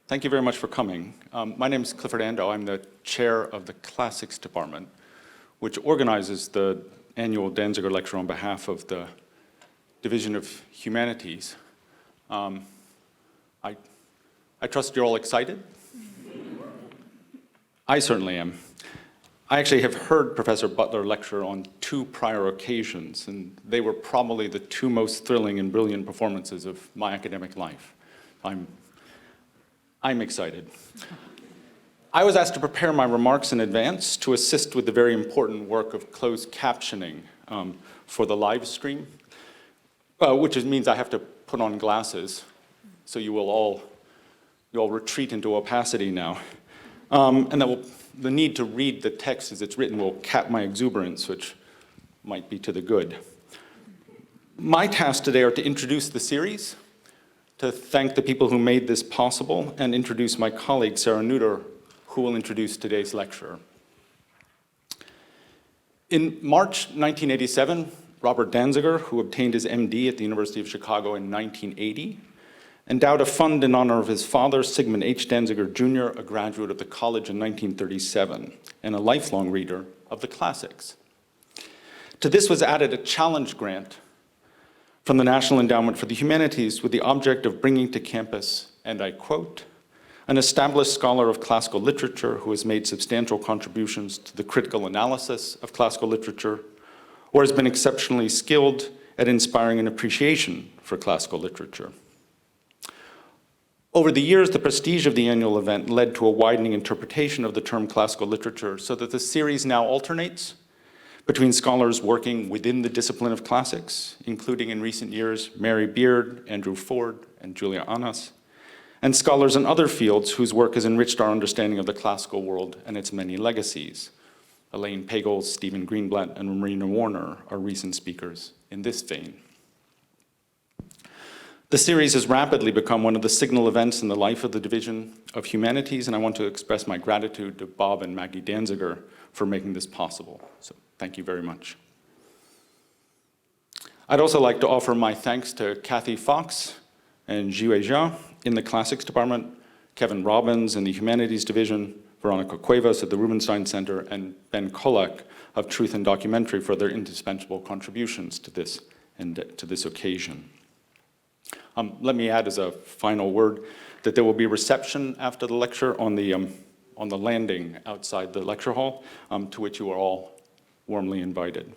Thank you very much for coming. My name is Clifford Ando. I'm the chair of the Classics Department, which organizes the annual Danziger Lecture on behalf of the Division of Humanities. I trust you're all excited? I certainly am. I actually have heard Professor Butler lecture on 2 prior occasions, and they were probably the 2 most thrilling and brilliant performances of my academic life. I'm excited. I was asked to prepare my remarks in advance to assist with the very important work of closed captioning for the live stream, which means I have to put on glasses, so you all retreat into opacity now. And the need to read the text as it's written will cap my exuberance, which might be to the good. My tasks today are to introduce the series, to thank the people who made this possible, and introduce my colleague, Sarah Nutter, who will introduce today's lecturer. In March 1987, Robert Danziger, who obtained his MD at the University of Chicago in 1980, endowed a fund in honor of his father, Sigmund H. Danziger Jr., a graduate of the college in 1937, and a lifelong reader of the classics. To this was added a challenge grant from the National Endowment for the Humanities with the object of bringing to campus, and I quote, an established scholar of classical literature who has made substantial contributions to the critical analysis of classical literature, or has been exceptionally skilled at inspiring an appreciation for classical literature. Over the years, the prestige of the annual event led to a widening interpretation of the term classical literature, so that the series now alternates between scholars working within the discipline of classics, including in recent years Mary Beard, Andrew Ford, and Julia Annas, and scholars in other fields whose work has enriched our understanding of the classical world and its many legacies. Elaine Pagels, Stephen Greenblatt, and Marina Warner are recent speakers in this vein. The series has rapidly become one of the signal events in the life of the Division of Humanities, and I want to express my gratitude to Bob and Maggie Danziger for making this possible. So thank you very much. I'd also like to offer my thanks to Kathy Fox and Jiwei Jia in the Classics Department, Kevin Robbins in the Humanities Division, Veronica Cuevas at the Rubenstein Center, and Ben Kolak of Truth and Documentary for their indispensable contributions to this occasion. Let me add as a final word that there will be a reception after the lecture on the landing outside the lecture hall, to which you are all warmly invited.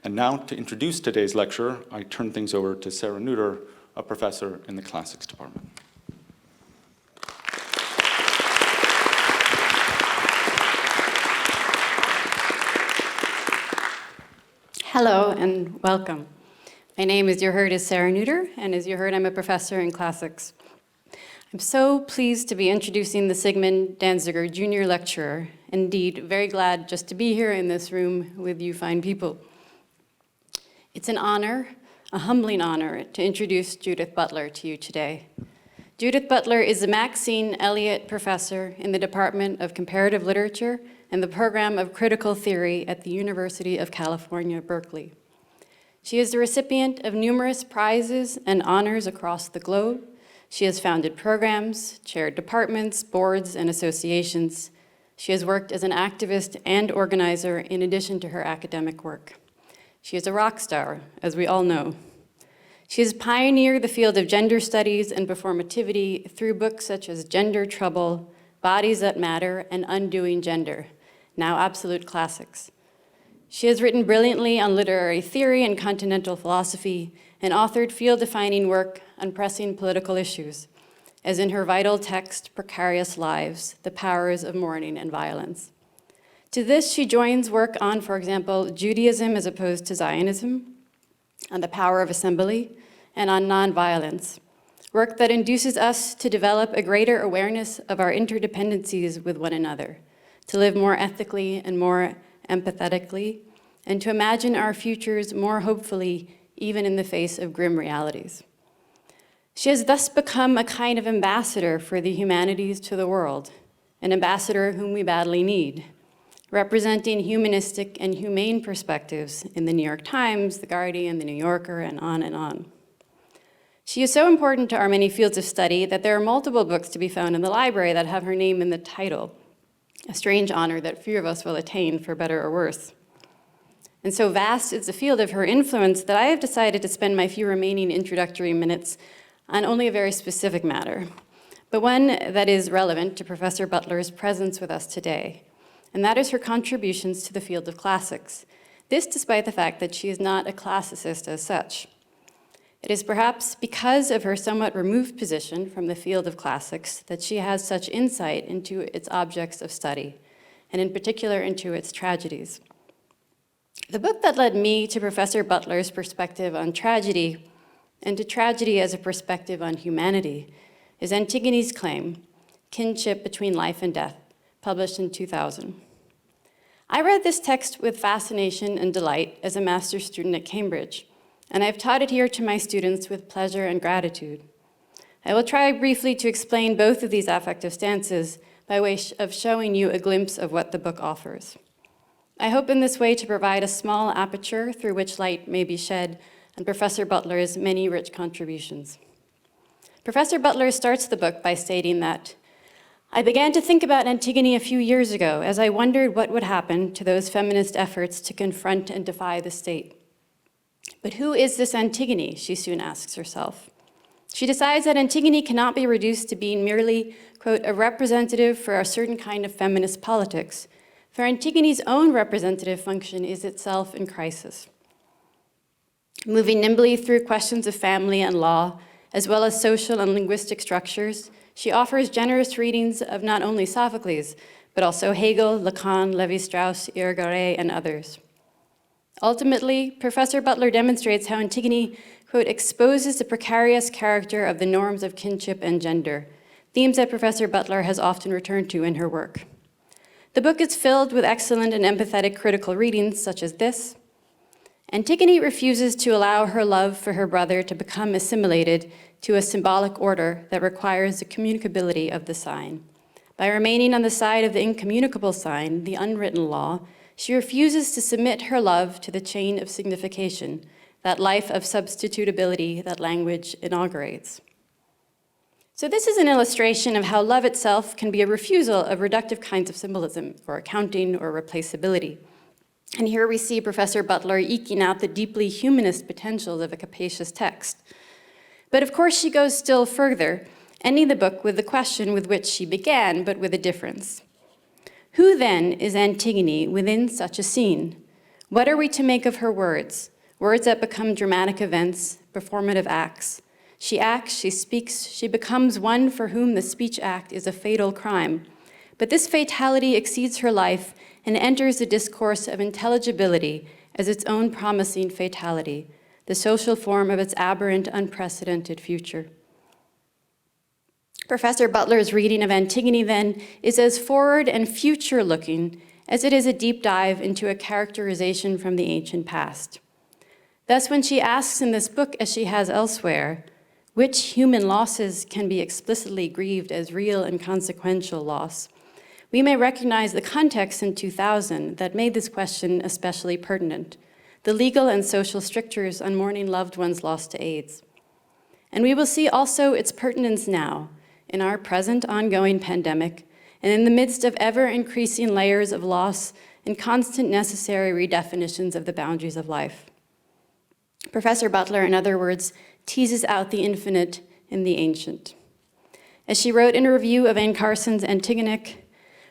And now, to introduce today's lecturer, I turn things over to Sarah Nutter, a professor in the Classics Department. Hello and welcome. My name, as you heard, is Sarah Nutter, and as you heard, I'm a professor in classics. I'm so pleased to be introducing the Sigmund Danziger Jr. Lecturer. Indeed, very glad just to be here in this room with you fine people. It's an honor, a humbling honor, to introduce Judith Butler to you today. Judith Butler is a Maxine Elliot Professor in the Department of Comparative Literature and the Program of Critical Theory at the University of California, Berkeley. She is the recipient of numerous prizes and honors across the globe. She has founded programs, chaired departments, boards, and associations. She has worked as an activist and organizer in addition to her academic work. She is a rock star, as we all know. She has pioneered the field of gender studies and performativity through books such as Gender Trouble, Bodies That Matter, and Undoing Gender, now absolute classics. She has written brilliantly on literary theory and continental philosophy and authored field-defining work on pressing political issues, as in her vital text, Precarious Lives, The Powers of Mourning and Violence. To this, she joins work on, for example, Judaism as opposed to Zionism, on the power of assembly, and on nonviolence, work that induces us to develop a greater awareness of our interdependencies with one another, to live more ethically and more empathetically, and to imagine our futures more hopefully, even in the face of grim realities. She has thus become a kind of ambassador for the humanities to the world, an ambassador whom we badly need, representing humanistic and humane perspectives in the New York Times, The Guardian, The New Yorker, and on and on. She is so important to our many fields of study that there are multiple books to be found in the library that have her name in the title, a strange honor that few of us will attain, for better or worse. And so vast is the field of her influence that I have decided to spend my few remaining introductory minutes on only a very specific matter, but one that is relevant to Professor Butler's presence with us today, and that is her contributions to the field of classics. This despite the fact that she is not a classicist as such. It is perhaps because of her somewhat removed position from the field of classics that she has such insight into its objects of study, and in particular into its tragedies. The book that led me to Professor Butler's perspective on tragedy, and to tragedy as a perspective on humanity, is Antigone's Claim, Kinship Between Life and Death, published in 2000. I read this text with fascination and delight as a master's student at Cambridge, and I've taught it here to my students with pleasure and gratitude. I will try briefly to explain both of these affective stances by way of showing you a glimpse of what the book offers. I hope in this way to provide a small aperture through which light may be shed on Professor Butler's many rich contributions. Professor Butler starts the book by stating that, "I began to think about Antigone a few years ago as I wondered what would happen to those feminist efforts to confront and defy the state. But who is this Antigone?" she soon asks herself. She decides that Antigone cannot be reduced to being merely, quote, "a representative for a certain kind of feminist politics," for Antigone's own representative function is itself in crisis. Moving nimbly through questions of family and law, as well as social and linguistic structures, she offers generous readings of not only Sophocles, but also Hegel, Lacan, Lévi-Strauss, Irigaray, and others. Ultimately, Professor Butler demonstrates how Antigone, quote, "exposes the precarious character of the norms of kinship and gender," themes that Professor Butler has often returned to in her work. The book is filled with excellent and empathetic critical readings, such as this. Antigone refuses to allow her love for her brother to become assimilated to a symbolic order that requires the communicability of the sign. By remaining on the side of the incommunicable sign, the unwritten law, she refuses to submit her love to the chain of signification, that life of substitutability that language inaugurates. So this is an illustration of how love itself can be a refusal of reductive kinds of symbolism, or accounting, or replaceability. And here we see Professor Butler eking out the deeply humanist potentials of a capacious text. But of course she goes still further, ending the book with the question with which she began, but with a difference. Who then is Antigone within such a scene? What are we to make of her words? Words that become dramatic events, performative acts. She acts, she speaks, she becomes one for whom the speech act is a fatal crime. But this fatality exceeds her life and enters the discourse of intelligibility as its own promising fatality, the social form of its aberrant, unprecedented future. Professor Butler's reading of Antigone, then, is as forward and future-looking as it is a deep dive into a characterization from the ancient past. Thus, when she asks in this book, as she has elsewhere, which human losses can be explicitly grieved as real and consequential loss, we may recognize the context in 2000 that made this question especially pertinent, the legal and social strictures on mourning loved ones lost to AIDS. And we will see also its pertinence now, in our present ongoing pandemic, and in the midst of ever-increasing layers of loss and constant necessary redefinitions of the boundaries of life. Professor Butler, in other words, teases out the infinite in the ancient. As she wrote in a review of Anne Carson's Antigone,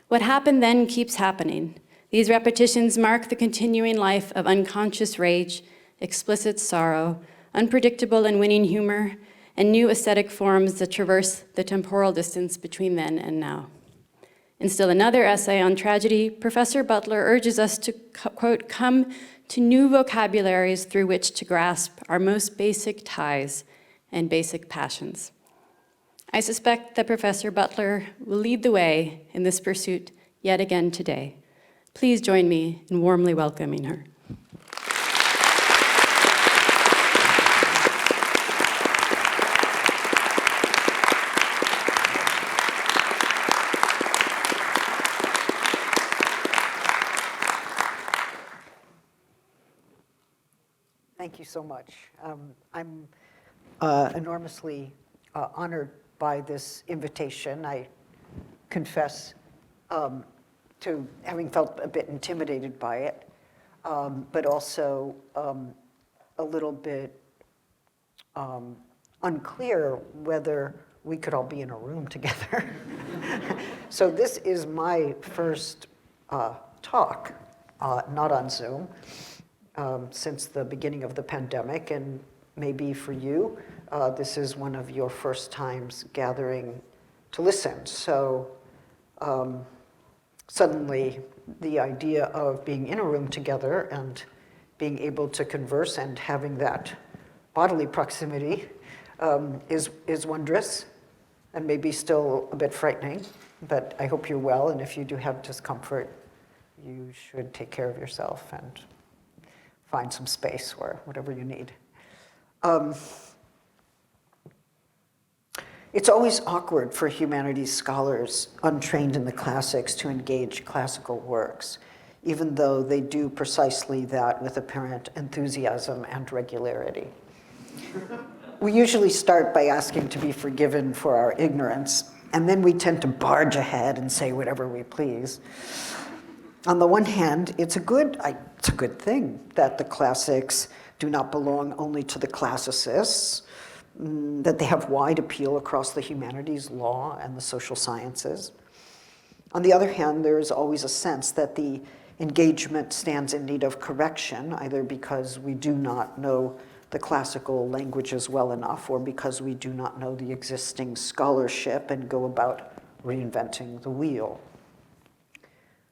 "What happened then keeps happening. These repetitions mark the continuing life of unconscious rage, explicit sorrow, unpredictable and winning humor, and new aesthetic forms that traverse the temporal distance between then and now." In still another essay on tragedy, Professor Butler urges us to, quote, "come to new vocabularies through which to grasp our most basic ties and basic passions." I suspect that Professor Butler will lead the way in this pursuit yet again today. Please join me in warmly welcoming her. Thank you so much. I'm enormously honored by this invitation. I confess to having felt a bit intimidated by it, but also a little bit unclear whether we could all be in a room together. So this is my first talk, not on Zoom, since the beginning of the pandemic, and maybe for you, this is one of your first times gathering to listen. So suddenly, the idea of being in a room together and being able to converse and having that bodily proximity is wondrous and maybe still a bit frightening, but I hope you're well, and if you do have discomfort, you should take care of yourself and find some space or whatever you need. It's always awkward for humanities scholars untrained in the classics to engage classical works, even though they do precisely that with apparent enthusiasm and regularity. We usually start by asking to be forgiven for our ignorance, and then we tend to barge ahead and say whatever we please. On the one hand, it's a good thing that the classics do not belong only to the classicists, that they have wide appeal across the humanities, law, and the social sciences. On the other hand, there is always a sense that the engagement stands in need of correction, either because we do not know the classical languages well enough, or because we do not know the existing scholarship and go about reinventing the wheel.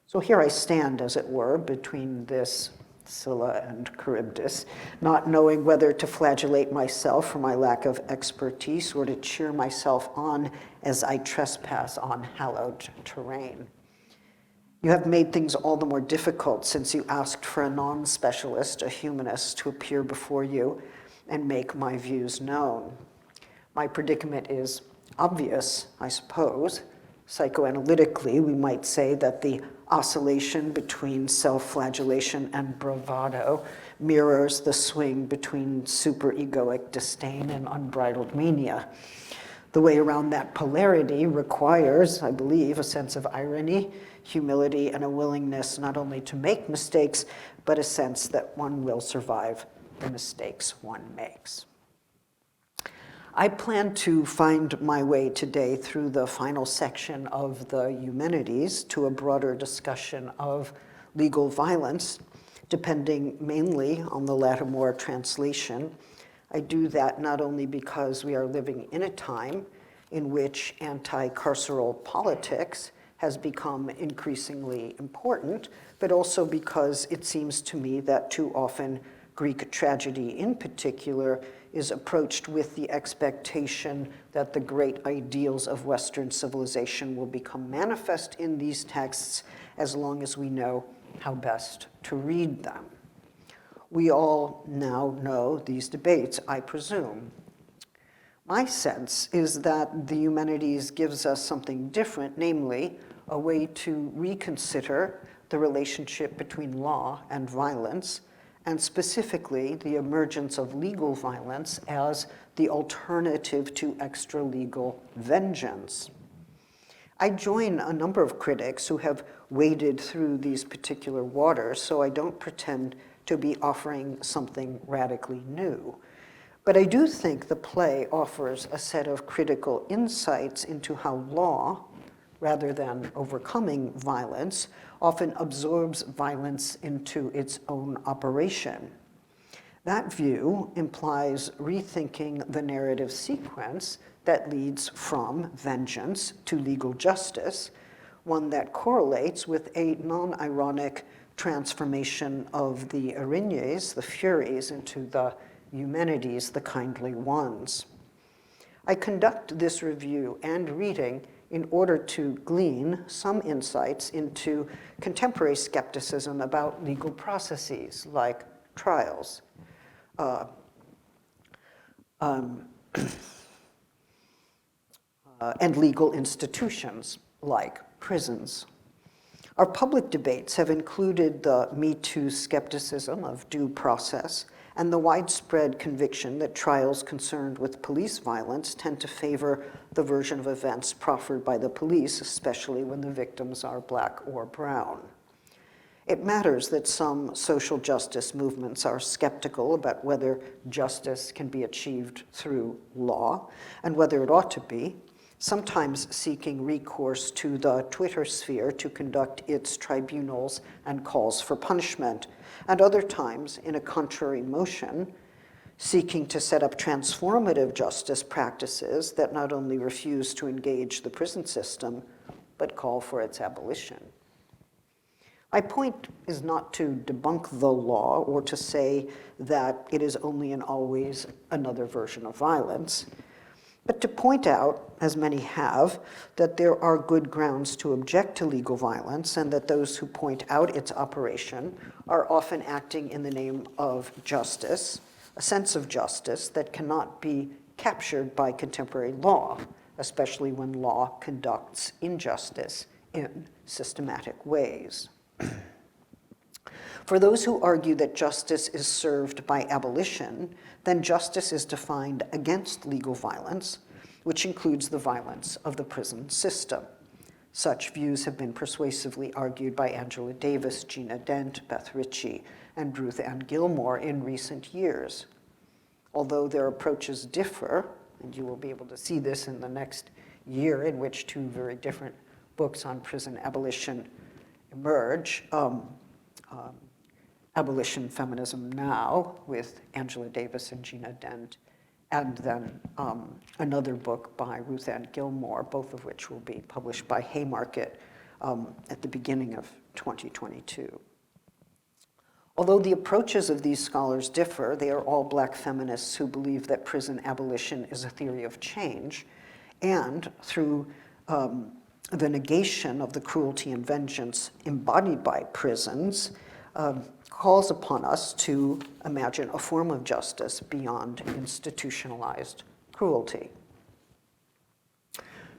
So here I stand, as it were, between this Scylla and Charybdis, not knowing whether to flagellate myself for my lack of expertise or to cheer myself on as I trespass on hallowed terrain. You have made things all the more difficult since you asked for a non-specialist, a humanist, to appear before you and make my views known. My predicament is obvious, I suppose. Psychoanalytically, we might say that the oscillation between self-flagellation and bravado mirrors the swing between superegoic disdain and unbridled mania. The way around that polarity requires, I believe, a sense of irony, humility, and a willingness not only to make mistakes, but a sense that one will survive the mistakes one makes. I plan to find my way today through the final section of the Eumenides to a broader discussion of legal violence, depending mainly on the Lattimore translation. I do that not only because we are living in a time in which anti-carceral politics has become increasingly important, but also because it seems to me that too often Greek tragedy in particular is approached with the expectation that the great ideals of Western civilization will become manifest in these texts as long as we know how best to read them. We all now know these debates, I presume. My sense is that the Eumenides gives us something different, namely a way to reconsider the relationship between law and violence, and specifically the emergence of legal violence as the alternative to extra-legal vengeance. I join a number of critics who have waded through these particular waters, so I don't pretend to be offering something radically new. But I do think the play offers a set of critical insights into how law, rather than overcoming violence, often absorbs violence into its own operation. That view implies rethinking the narrative sequence that leads from vengeance to legal justice, one that correlates with a non-ironic transformation of the Erinyes, the Furies, into the Eumenides, the kindly ones. I conduct this review and reading in order to glean some insights into contemporary skepticism about legal processes like trials, and legal institutions like prisons. Our public debates have included the Me Too skepticism of due process and the widespread conviction that trials concerned with police violence tend to favor the version of events proffered by the police, especially when the victims are Black or brown. It matters that some social justice movements are skeptical about whether justice can be achieved through law and whether it ought to be, sometimes seeking recourse to the Twitter sphere to conduct its tribunals and calls for punishment, and other times, in a contrary motion, seeking to set up transformative justice practices that not only refuse to engage the prison system, but call for its abolition. My point is not to debunk the law or to say that it is only and always another version of violence, but to point out, as many have, that there are good grounds to object to legal violence and that those who point out its operation are often acting in the name of justice, a sense of justice that cannot be captured by contemporary law, especially when law conducts injustice in systematic ways. For those who argue that justice is served by abolition, then justice is defined against legal violence, which includes the violence of the prison system. Such views have been persuasively argued by Angela Davis, Gina Dent, Beth Ritchie, and Ruth Ann Gilmore in recent years. Although their approaches differ, and you will be able to see this in the next year in which two very different books on prison abolition emerge, Abolition, Feminism Now with Angela Davis and Gina Dent, and then another book by Ruth Ann Gilmore, both of which will be published by Haymarket at the beginning of 2022. Although the approaches of these scholars differ, they are all Black feminists who believe that prison abolition is a theory of change, and through the negation of the cruelty and vengeance embodied by prisons, calls upon us to imagine a form of justice beyond institutionalized cruelty.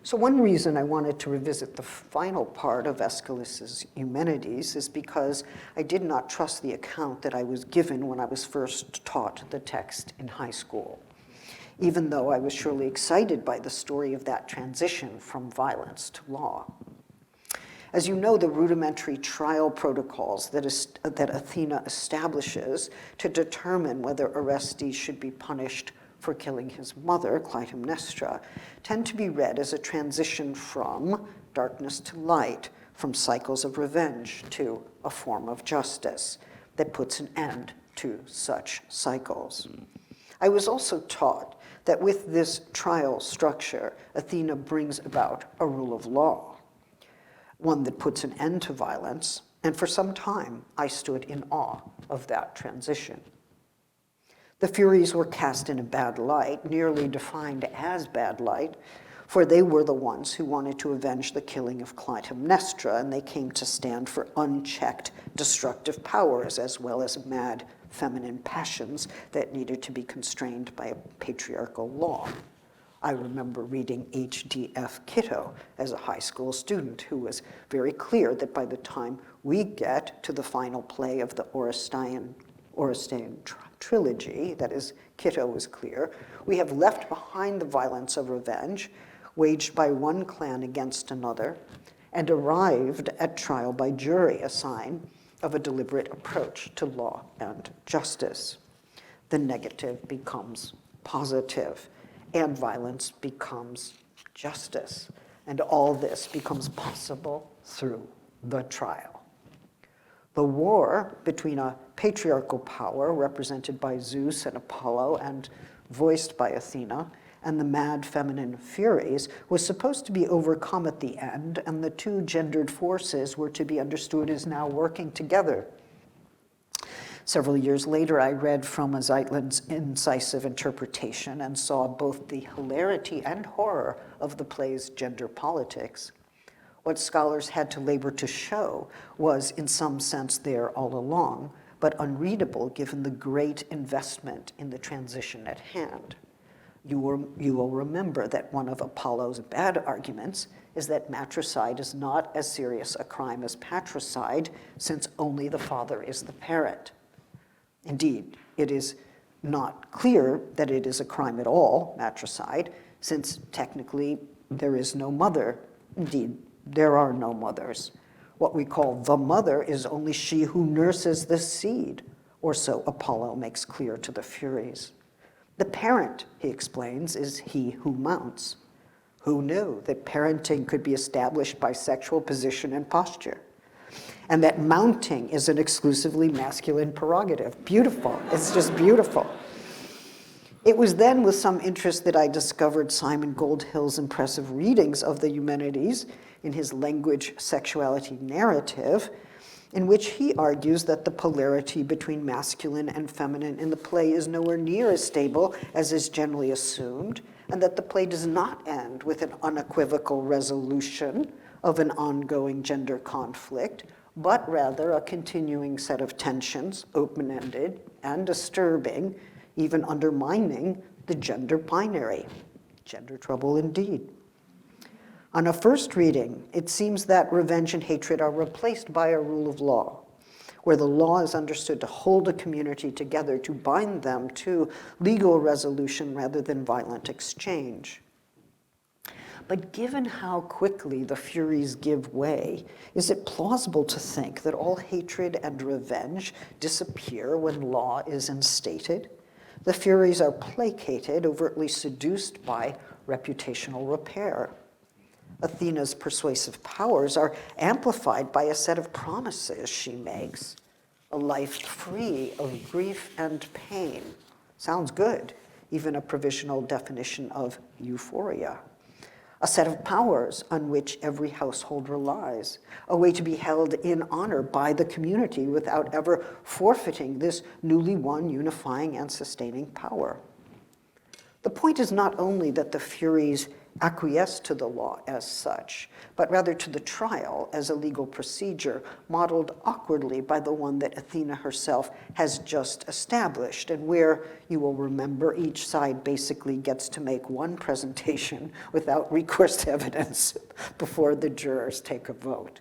So one reason I wanted to revisit the final part of Aeschylus's Eumenides is because I did not trust the account that I was given when I was first taught the text in high school, even though I was surely excited by the story of that transition from violence to law. As you know, the rudimentary trial protocols that Athena establishes to determine whether Orestes should be punished for killing his mother, Clytemnestra, tend to be read as a transition from darkness to light, from cycles of revenge to a form of justice that puts an end to such cycles. I was also taught that with this trial structure, Athena brings about a rule of law, one that puts an end to violence, and for some time I stood in awe of that transition. The Furies were cast in a bad light, nearly defined as bad light, for they were the ones who wanted to avenge the killing of Clytemnestra, and they came to stand for unchecked destructive powers as well as mad feminine passions that needed to be constrained by a patriarchal law. I remember reading H.D.F. Kitto as a high school student who was very clear that by the time we get to the final play of the Orestean trilogy, that is, Kitto was clear, we have left behind the violence of revenge waged by one clan against another and arrived at trial by jury, a sign of a deliberate approach to law and justice. The negative becomes positive, and violence becomes justice. And all this becomes possible through the trial. The war between a patriarchal power represented by Zeus and Apollo and voiced by Athena and the mad feminine Furies was supposed to be overcome at the end, and the two gendered forces were to be understood as now working together. Several years later, I read Froma Zeitlin's incisive interpretation and saw both the hilarity and horror of the play's gender politics. What scholars had to labor to show was, in some sense, there all along, but unreadable given the great investment in the transition at hand. You will remember that one of Apollo's bad arguments is that matricide is not as serious a crime as patricide, since only the father is the parent. Indeed, it is not clear that it is a crime at all, matricide, since technically there is no mother. Indeed, there are no mothers. What we call the mother is only she who nurses the seed, or so Apollo makes clear to the Furies. The parent, he explains, is he who mounts. Who knew that parenting could be established by sexual position and posture? And that mounting is an exclusively masculine prerogative. Beautiful. It's just beautiful. It was then with some interest that I discovered Simon Goldhill's impressive readings of the Eumenides in his language sexuality narrative, in which he argues that the polarity between masculine and feminine in the play is nowhere near as stable as is generally assumed, and that the play does not end with an unequivocal resolution of an ongoing gender conflict, but rather a continuing set of tensions, open-ended and disturbing, even undermining the gender binary. Gender trouble indeed. On a first reading, it seems that revenge and hatred are replaced by a rule of law, where the law is understood to hold a community together, to bind them to legal resolution rather than violent exchange. But given how quickly the Furies give way, is it plausible to think that all hatred and revenge disappear when law is instated? The Furies are placated, overtly seduced by reputational repair. Athena's persuasive powers are amplified by a set of promises she makes. A life free of grief and pain. Sounds good, even a provisional definition of euphoria. A set of powers on which every household relies. A way to be held in honor by the community without ever forfeiting this newly won unifying and sustaining power. The point is not only that the Furies acquiesce to the law as such, but rather to the trial as a legal procedure modeled awkwardly by the one that Athena herself has just established, and where, you will remember, each side basically gets to make one presentation without recourse to evidence before the jurors take a vote.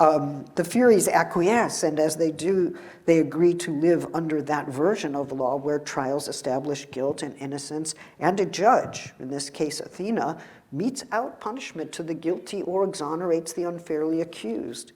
The Furies acquiesce, and as they do, they agree to live under that version of law where trials establish guilt and innocence, and a judge, in this case Athena, metes out punishment to the guilty or exonerates the unfairly accused.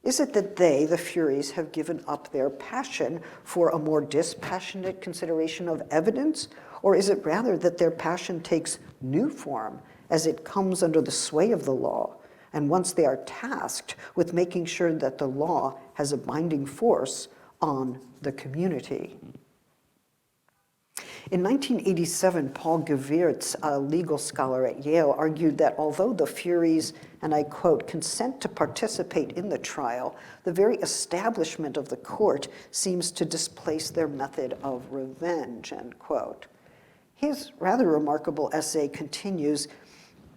Is it that they, the Furies, have given up their passion for a more dispassionate consideration of evidence, or is it rather that their passion takes new form as it comes under the sway of the law? And once they are tasked with making sure that the law has a binding force on the community. In 1987, Paul Gewirtz, a legal scholar at Yale, argued that although the Furies, and I quote, consent to participate in the trial, the very establishment of the court seems to displace their method of revenge, end quote. His rather remarkable essay continues,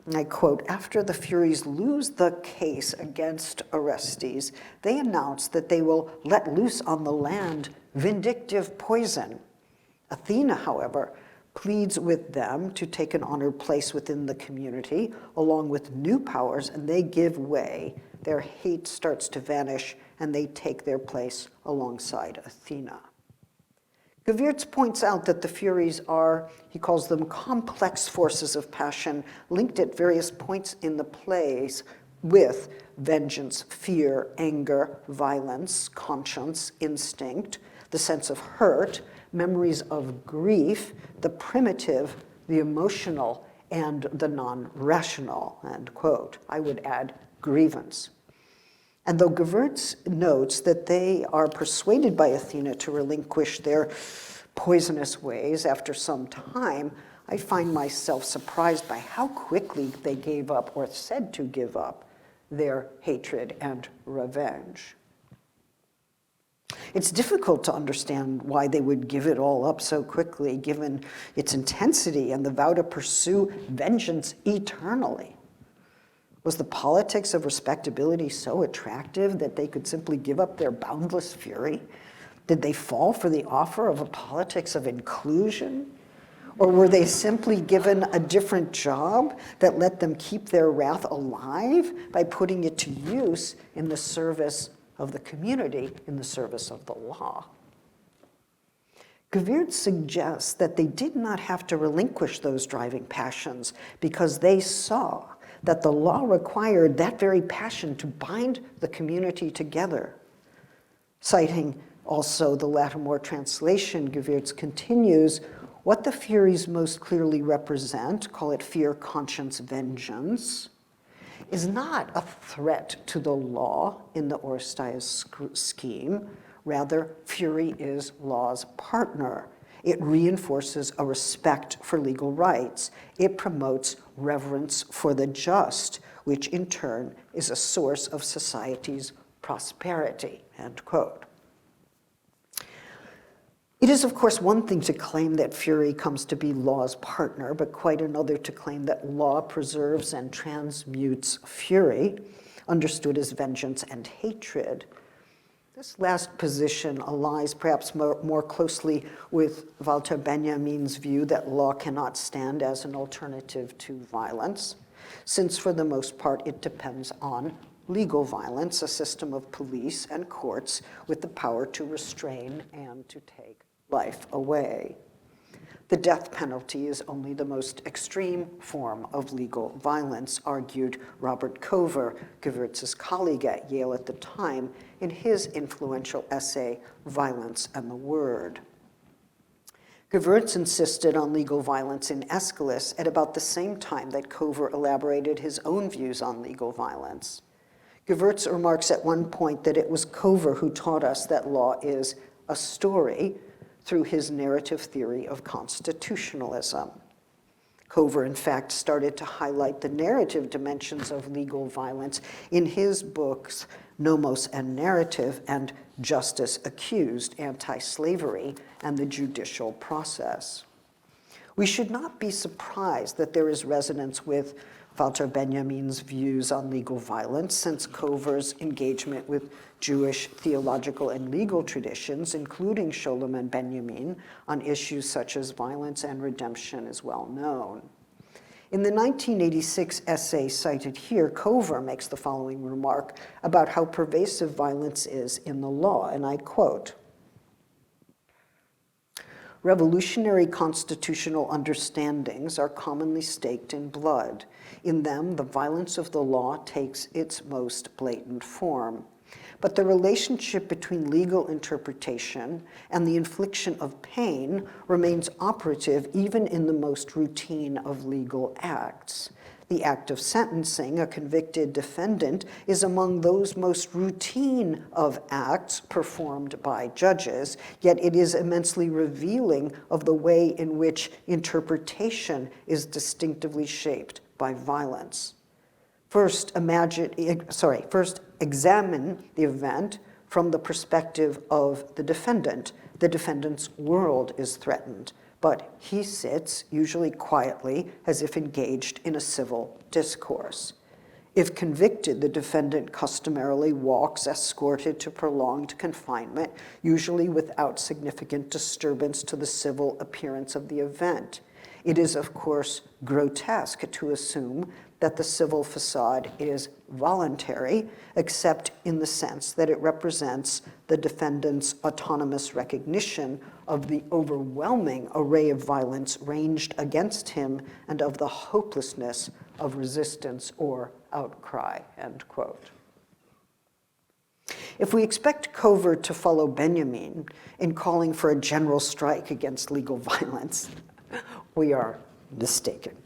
and I quote, after the Furies lose the case against Orestes, they announce that they will let loose on the land vindictive poison. Athena, however, pleads with them to take an honored place within the community, along with new powers, and they give way. Their hate starts to vanish, and they take their place alongside Athena. Gewirtz points out that the Furies are, he calls them complex forces of passion, linked at various points in the plays with vengeance, fear, anger, violence, conscience, instinct, the sense of hurt, memories of grief, the primitive, the emotional, and the non-rational, end quote. I would add grievance. And though Gewirtz notes that they are persuaded by Athena to relinquish their poisonous ways after some time, I find myself surprised by how quickly they gave up, or said to give up, their hatred and revenge. It's difficult to understand why they would give it all up so quickly, given its intensity and the vow to pursue vengeance eternally. Was the politics of respectability so attractive that they could simply give up their boundless fury? Did they fall for the offer of a politics of inclusion? Or were they simply given a different job that let them keep their wrath alive by putting it to use in the service of the community, in the service of the law? Gewirtz suggests that they did not have to relinquish those driving passions because they saw that the law required that very passion to bind the community together. Citing also the Lattimore translation, Gewirtz continues, what the Furies most clearly represent, call it fear, conscience, vengeance, is not a threat to the law in the Oresteia scheme. Rather, fury is law's partner. It reinforces a respect for legal rights. It promotes reverence for the just, which in turn is a source of society's prosperity, end quote. It is, of course, one thing to claim that fury comes to be law's partner, but quite another to claim that law preserves and transmutes fury, understood as vengeance and hatred. This last position allies perhaps more closely with Walter Benjamin's view that law cannot stand as an alternative to violence, since for the most part it depends on legal violence, a system of police and courts with the power to restrain and to take life away. The death penalty is only the most extreme form of legal violence, argued Robert Cover, Gewirtz's colleague at Yale at the time, in his influential essay, Violence and the Word. Gewirtz insisted on legal violence in Aeschylus at about the same time that Cover elaborated his own views on legal violence. Gewirtz remarks at one point that it was Cover who taught us that law is a story, through his narrative theory of constitutionalism. Cover, in fact, started to highlight the narrative dimensions of legal violence in his books Nomos and Narrative and Justice Accused, Anti-Slavery and the Judicial Process. We should not be surprised that there is resonance with Walter Benjamin's views on legal violence, since Cover's engagement with Jewish theological and legal traditions, including Sholem and Benjamin, on issues such as violence and redemption is well known. In the 1986 essay cited here, Cover makes the following remark about how pervasive violence is in the law, and I quote, "Revolutionary constitutional understandings are commonly staked in blood. In them, the violence of the law takes its most blatant form. But the relationship between legal interpretation and the infliction of pain remains operative even in the most routine of legal acts. The act of sentencing a convicted defendant is among those most routine of acts performed by judges, yet it is immensely revealing of the way in which interpretation is distinctively shaped by violence. First, examine the event from the perspective of the defendant. The defendant's world is threatened, but he sits, usually quietly, as if engaged in a civil discourse. If convicted, the defendant customarily walks escorted to prolonged confinement, usually without significant disturbance to the civil appearance of the event. It is, of course, grotesque to assume that the civil facade is voluntary, except in the sense that it represents the defendant's autonomous recognition of the overwhelming array of violence ranged against him and of the hopelessness of resistance or outcry," end quote. If we expect Cover to follow Benjamin in calling for a general strike against legal violence, we are mistaken.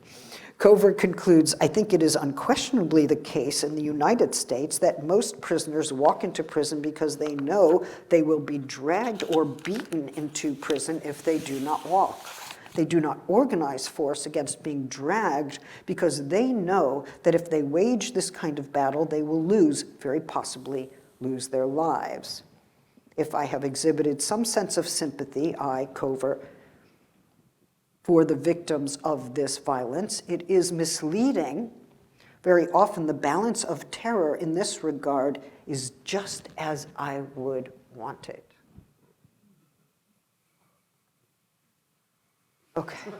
Cover concludes, "I think it is unquestionably the case in the United States that most prisoners walk into prison because they know they will be dragged or beaten into prison if they do not walk. They do not organize force against being dragged because they know that if they wage this kind of battle, they will lose, very possibly lose their lives. If I have exhibited some sense of sympathy, I, Cover, for the victims of this violence, it is misleading. Very often the balance of terror in this regard is just as I would want it." Okay.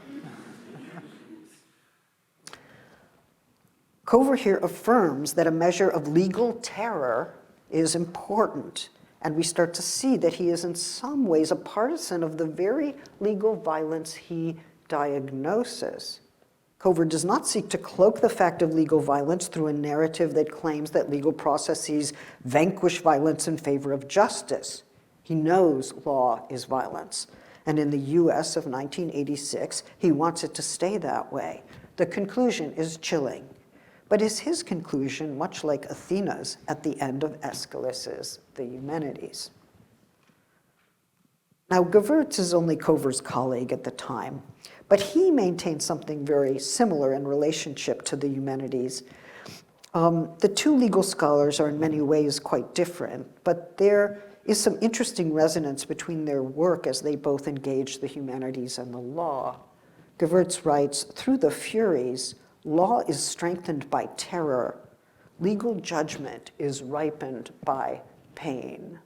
Cover here affirms that a measure of legal terror is important And we start to see that he is in some ways a partisan of the very legal violence he diagnoses. Cover does not seek to cloak the fact of legal violence through a narrative that claims that legal processes vanquish violence in favor of justice. He knows law is violence. And in the US of 1986, he wants it to stay that way. The conclusion is chilling. But is his conclusion much like Athena's at the end of Aeschylus's The Eumenides? Now, Gewürz is only Cover's colleague at the time, but he maintained something very similar in relationship to the Eumenides. The two legal scholars are in many ways quite different, but there is some interesting resonance between their work as they both engage the humanities and the law. Gewürz writes, through the Furies, law is strengthened by terror. Legal judgment is ripened by pain.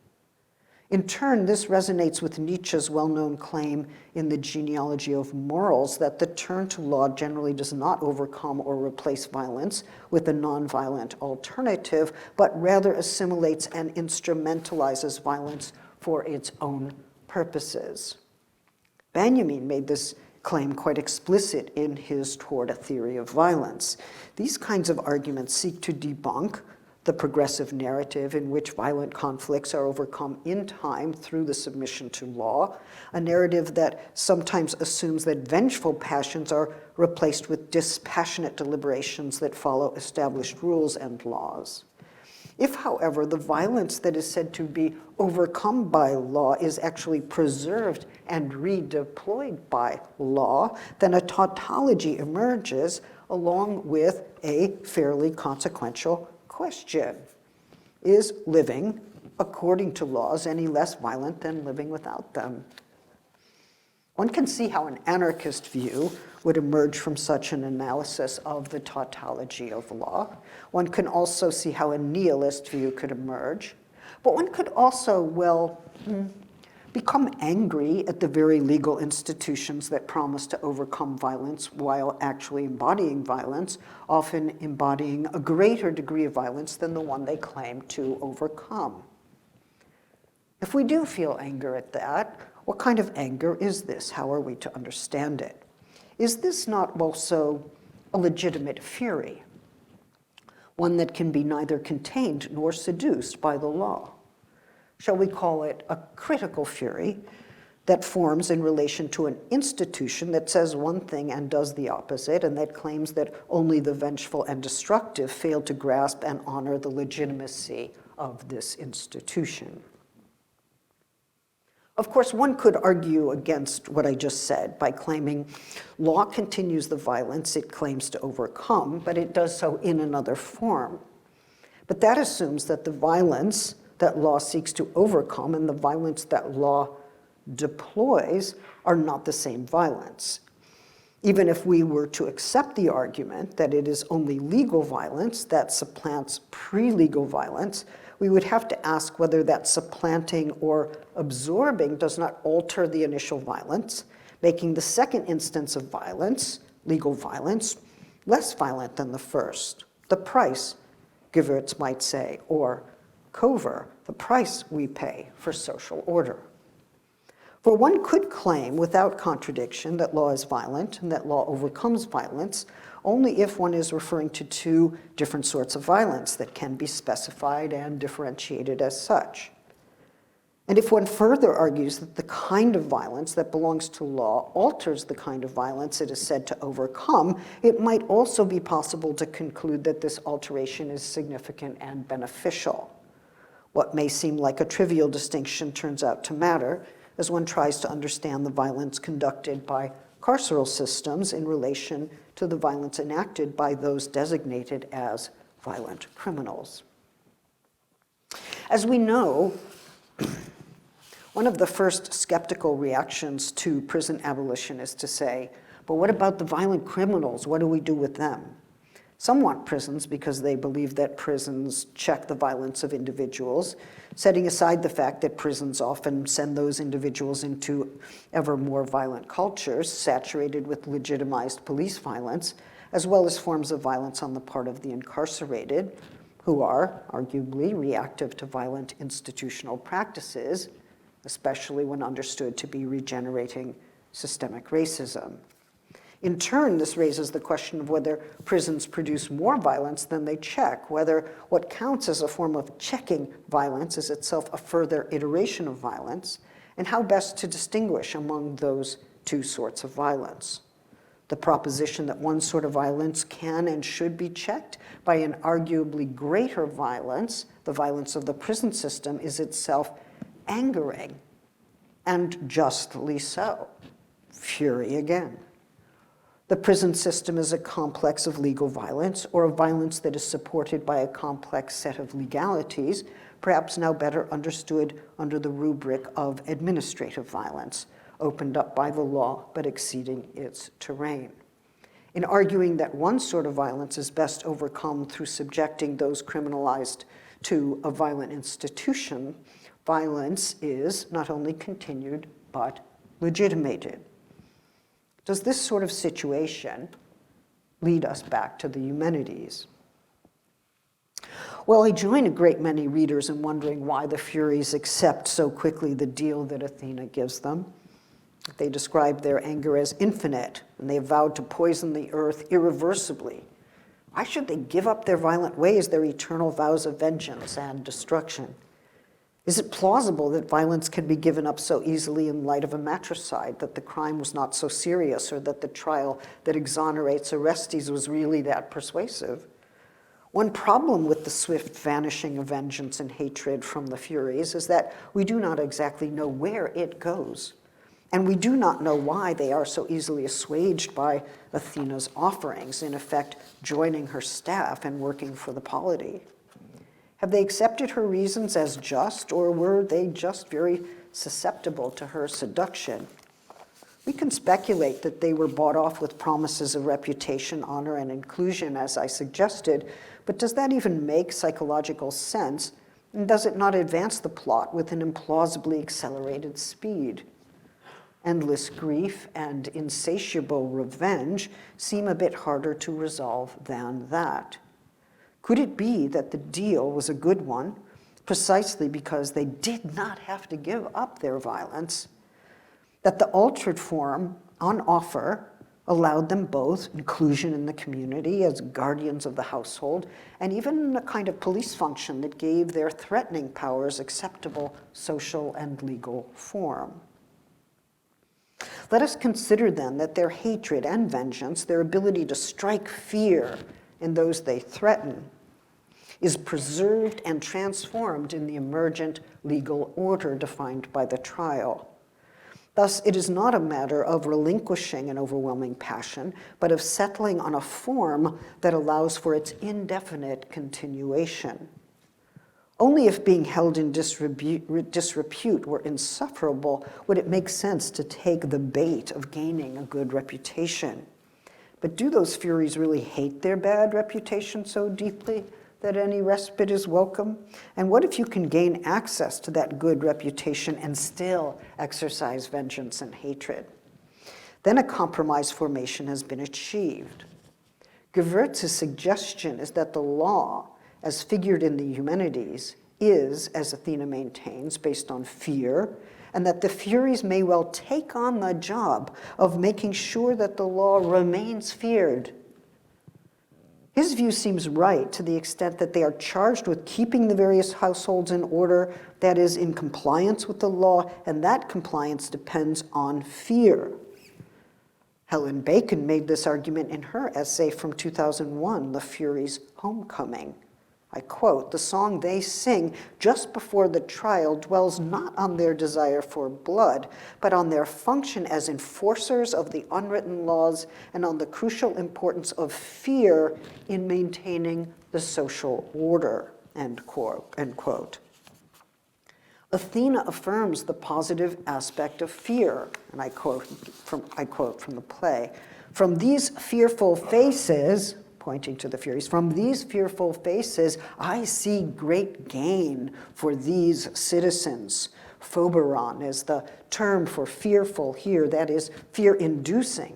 In turn, this resonates with Nietzsche's well-known claim in The Genealogy of Morals that the turn to law generally does not overcome or replace violence with a nonviolent alternative, but rather assimilates and instrumentalizes violence for its own purposes. Benjamin made this claim quite explicit in his Toward a Theory of Violence. These kinds of arguments seek to debunk the progressive narrative in which violent conflicts are overcome in time through the submission to law, a narrative that sometimes assumes that vengeful passions are replaced with dispassionate deliberations that follow established rules and laws. If, however, the violence that is said to be overcome by law is actually preserved and redeployed by law, then a tautology emerges along with a fairly consequential question. Is living according to laws any less violent than living without them? One can see how an anarchist view would emerge from such an analysis of the tautology of law. One can also see how a nihilist view could emerge. But one could also, become angry at the very legal institutions that promise to overcome violence while actually embodying violence, often embodying a greater degree of violence than the one they claim to overcome. If we do feel anger at that, what kind of anger is this? How are we to understand it? Is this not also a legitimate fury, one that can be neither contained nor seduced by the law? Shall we call it a critical fury that forms in relation to an institution that says one thing and does the opposite, and that claims that only the vengeful and destructive fail to grasp and honor the legitimacy of this institution? Of course, one could argue against what I just said by claiming law continues the violence it claims to overcome, but it does so in another form. But that assumes that the violence that law seeks to overcome and the violence that law deploys are not the same violence. Even if we were to accept the argument that it is only legal violence that supplants pre-legal violence, we would have to ask whether that supplanting or absorbing does not alter the initial violence, making the second instance of violence, legal violence, less violent than the first. The price, Gewürz might say, or Cover, the price we pay for social order. For one could claim without contradiction that law is violent and that law overcomes violence only if one is referring to two different sorts of violence that can be specified and differentiated as such. And if one further argues that the kind of violence that belongs to law alters the kind of violence it is said to overcome, it might also be possible to conclude that this alteration is significant and beneficial. What may seem like a trivial distinction turns out to matter as one tries to understand the violence conducted by carceral systems in relation to the violence enacted by those designated as violent criminals. As we know, one of the first skeptical reactions to prison abolition is to say, but what about the violent criminals? What do we do with them? Some want prisons because they believe that prisons check the violence of individuals, setting aside the fact that prisons often send those individuals into ever more violent cultures, saturated with legitimized police violence, as well as forms of violence on the part of the incarcerated, who are arguably reactive to violent institutional practices, especially when understood to be regenerating systemic racism. In turn, this raises the question of whether prisons produce more violence than they check, whether what counts as a form of checking violence is itself a further iteration of violence, and how best to distinguish among those two sorts of violence. The proposition that one sort of violence can and should be checked by an arguably greater violence, the violence of the prison system, is itself angering, and justly so. Fury again. The prison system is a complex of legal violence, or a violence that is supported by a complex set of legalities, perhaps now better understood under the rubric of administrative violence, opened up by the law but exceeding its terrain. In arguing that one sort of violence is best overcome through subjecting those criminalized to a violent institution, violence is not only continued but legitimated. Does this sort of situation lead us back to the Eumenides? Well, I join a great many readers in wondering why the Furies accept so quickly the deal that Athena gives them. They describe their anger as infinite, and they have vowed to poison the earth irreversibly. Why should they give up their violent ways, their eternal vows of vengeance and destruction? Is it plausible that violence can be given up so easily in light of a matricide, that the crime was not so serious, or that the trial that exonerates Orestes was really that persuasive? One problem with the swift vanishing of vengeance and hatred from the Furies is that we do not exactly know where it goes, and we do not know why they are so easily assuaged by Athena's offerings, in effect joining her staff and working for the polity. Have they accepted her reasons as just, or were they just very susceptible to her seduction? We can speculate that they were bought off with promises of reputation, honor, and inclusion, as I suggested, but does that even make psychological sense? And does it not advance the plot with an implausibly accelerated speed? Endless grief and insatiable revenge seem a bit harder to resolve than that. Could it be that the deal was a good one, precisely because they did not have to give up their violence, that the altered form on offer allowed them both inclusion in the community as guardians of the household, and even a kind of police function that gave their threatening powers acceptable social and legal form? Let us consider then that their hatred and vengeance, their ability to strike fear in those they threaten, is preserved and transformed in the emergent legal order defined by the trial. Thus, it is not a matter of relinquishing an overwhelming passion, but of settling on a form that allows for its indefinite continuation. Only if being held in disrepute were insufferable would it make sense to take the bait of gaining a good reputation. But do those Furies really hate their bad reputation so deeply that any respite is welcome? And what if you can gain access to that good reputation and still exercise vengeance and hatred? Then a compromise formation has been achieved. Gewürz's suggestion is that the law, as figured in the Eumenides, is, as Athena maintains, based on fear, and that the Furies may well take on the job of making sure that the law remains feared. His view seems right to the extent that they are charged with keeping the various households in order, that is, in compliance with the law, and that compliance depends on fear. Helen Bacon made this argument in her essay from 2001, The Furies' Homecoming. I quote, "The song they sing just before the trial dwells not on their desire for blood, but on their function as enforcers of the unwritten laws and on the crucial importance of fear in maintaining the social order," end quote. Athena affirms the positive aspect of fear, and I quote from the play, "From these fearful faces," pointing to the Furies, "from these fearful faces, I see great gain for these citizens." Phoberon is the term for fearful here, that is, fear-inducing.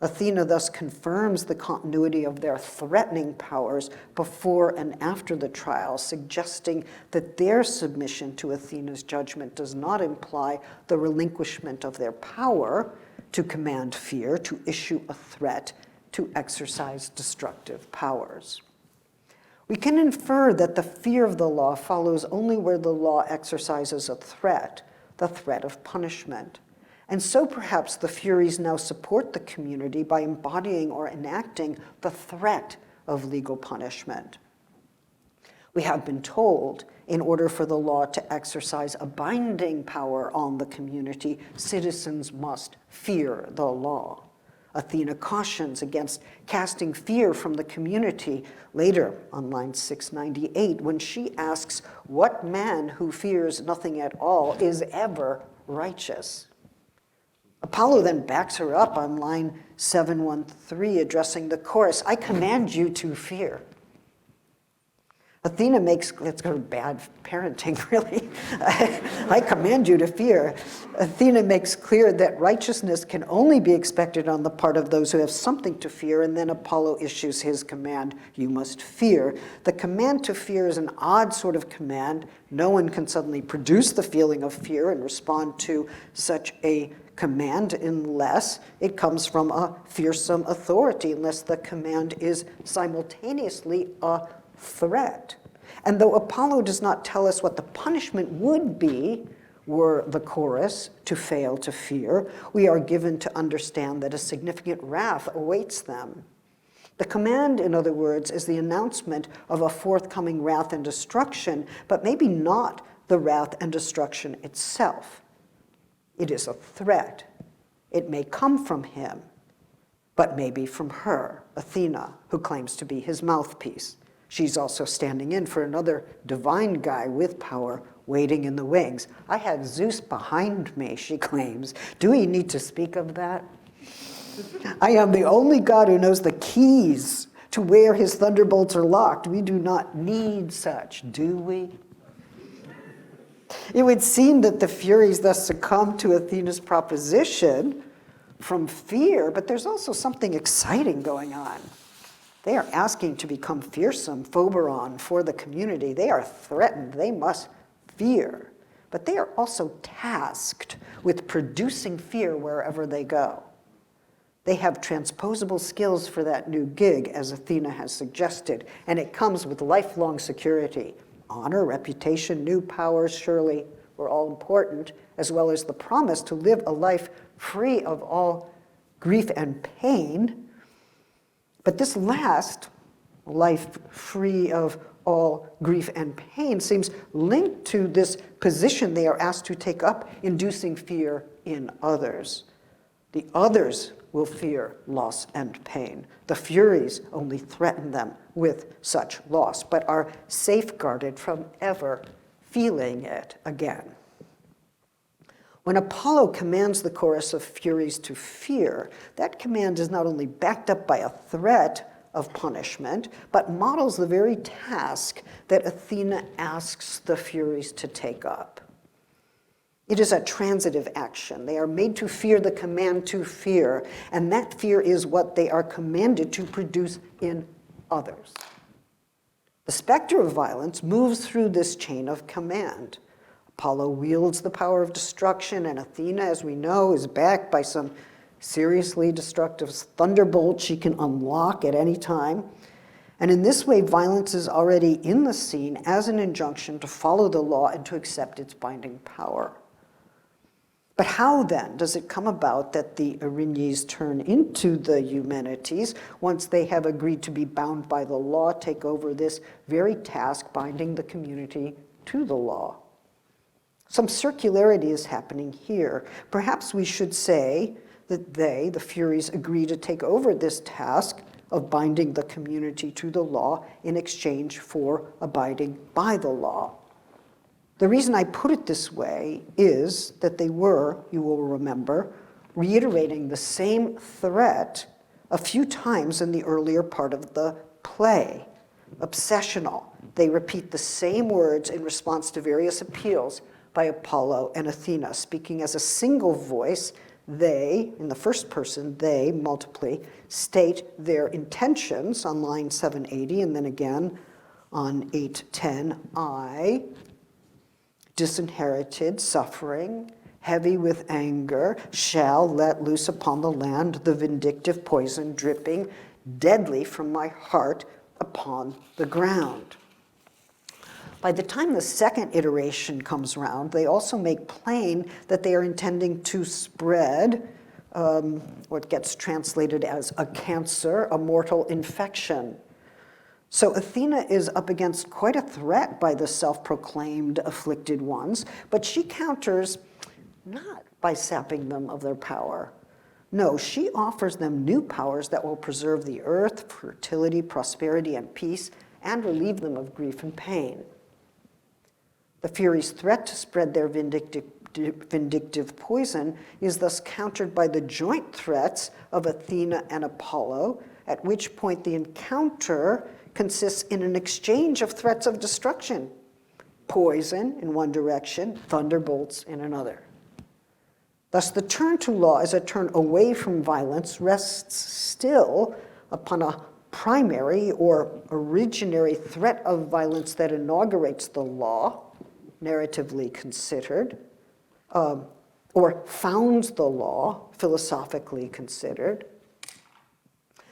Athena thus confirms the continuity of their threatening powers before and after the trial, suggesting that their submission to Athena's judgment does not imply the relinquishment of their power to command fear, to issue a threat, to exercise destructive powers. We can infer that the fear of the law follows only where the law exercises a threat, the threat of punishment. And so perhaps the Furies now support the community by embodying or enacting the threat of legal punishment. We have been told, in order for the law to exercise a binding power on the community, citizens must fear the law. Athena cautions against casting fear from the community later on line 698 when she asks, "What man who fears nothing at all is ever righteous?" Apollo then backs her up on line 713, addressing the chorus, "I command you to fear." Athena makes, that's her bad parenting, really. I command you to fear. Athena makes clear that righteousness can only be expected on the part of those who have something to fear, and then Apollo issues his command, "You must fear." The command to fear is an odd sort of command. No one can suddenly produce the feeling of fear and respond to such a command unless it comes from a fearsome authority, unless the command is simultaneously a threat. And though Apollo does not tell us what the punishment would be were the chorus to fail to fear, we are given to understand that a significant wrath awaits them. The command, in other words, is the announcement of a forthcoming wrath and destruction, but maybe not the wrath and destruction itself. It is a threat. It may come from him, but maybe from her, Athena, who claims to be his mouthpiece. She's also standing in for another divine guy with power waiting in the wings. "I have Zeus behind me," she claims. Do we need to speak of that? "I am the only god who knows the keys to where his thunderbolts are locked. We do not need such, do we?" It would seem that the Furies thus succumb to Athena's proposition from fear, but there's also something exciting going on. They are asking to become fearsome, phoberon, for the community. They are threatened. They must fear. But they are also tasked with producing fear wherever they go. They have transposable skills for that new gig, as Athena has suggested, and it comes with lifelong security. Honor, reputation, new powers, surely, were all important, as well as the promise to live a life free of all grief and pain. But this last, life free of all grief and pain, seems linked to this position they are asked to take up, inducing fear in others. The others will fear loss and pain. The Furies only threaten them with such loss, but are safeguarded from ever feeling it again. When Apollo commands the chorus of Furies to fear, that command is not only backed up by a threat of punishment, but models the very task that Athena asks the Furies to take up. It is a transitive action. They are made to fear the command to fear, and that fear is what they are commanded to produce in others. The specter of violence moves through this chain of command. Apollo wields the power of destruction, and Athena, as we know, is backed by some seriously destructive thunderbolt she can unlock at any time. And in this way, violence is already in the scene as an injunction to follow the law and to accept its binding power. But how then does it come about that the Erinyes turn into the Eumenides once they have agreed to be bound by the law, take over this very task binding the community to the law? Some circularity is happening here. Perhaps we should say that they, the Furies, agree to take over this task of binding the community to the law in exchange for abiding by the law. The reason I put it this way is that they were, you will remember, reiterating the same threat a few times in the earlier part of the play. Obsessional. They repeat the same words in response to various appeals by Apollo and Athena, speaking as a single voice, They, in the first person, they, multiply, state their intentions on line 780, and then again on 810. I, disinherited, suffering, heavy with anger, shall let loose upon the land the vindictive poison dripping deadly from my heart upon the ground. By the time the second iteration comes around, they also make plain that they are intending to spread what gets translated as a cancer, a mortal infection. So Athena is up against quite a threat by the self-proclaimed afflicted ones, but she counters not by sapping them of their power. No, she offers them new powers that will preserve the earth, fertility, prosperity, and peace, and relieve them of grief and pain. The Furies' threat to spread their vindictive poison is thus countered by the joint threats of Athena and Apollo, at which point the encounter consists in an exchange of threats of destruction. Poison in one direction, thunderbolts in another. Thus, the turn to law as a turn away from violence rests still upon a primary or originary threat of violence that inaugurates the law, narratively considered, or founds the law, philosophically considered.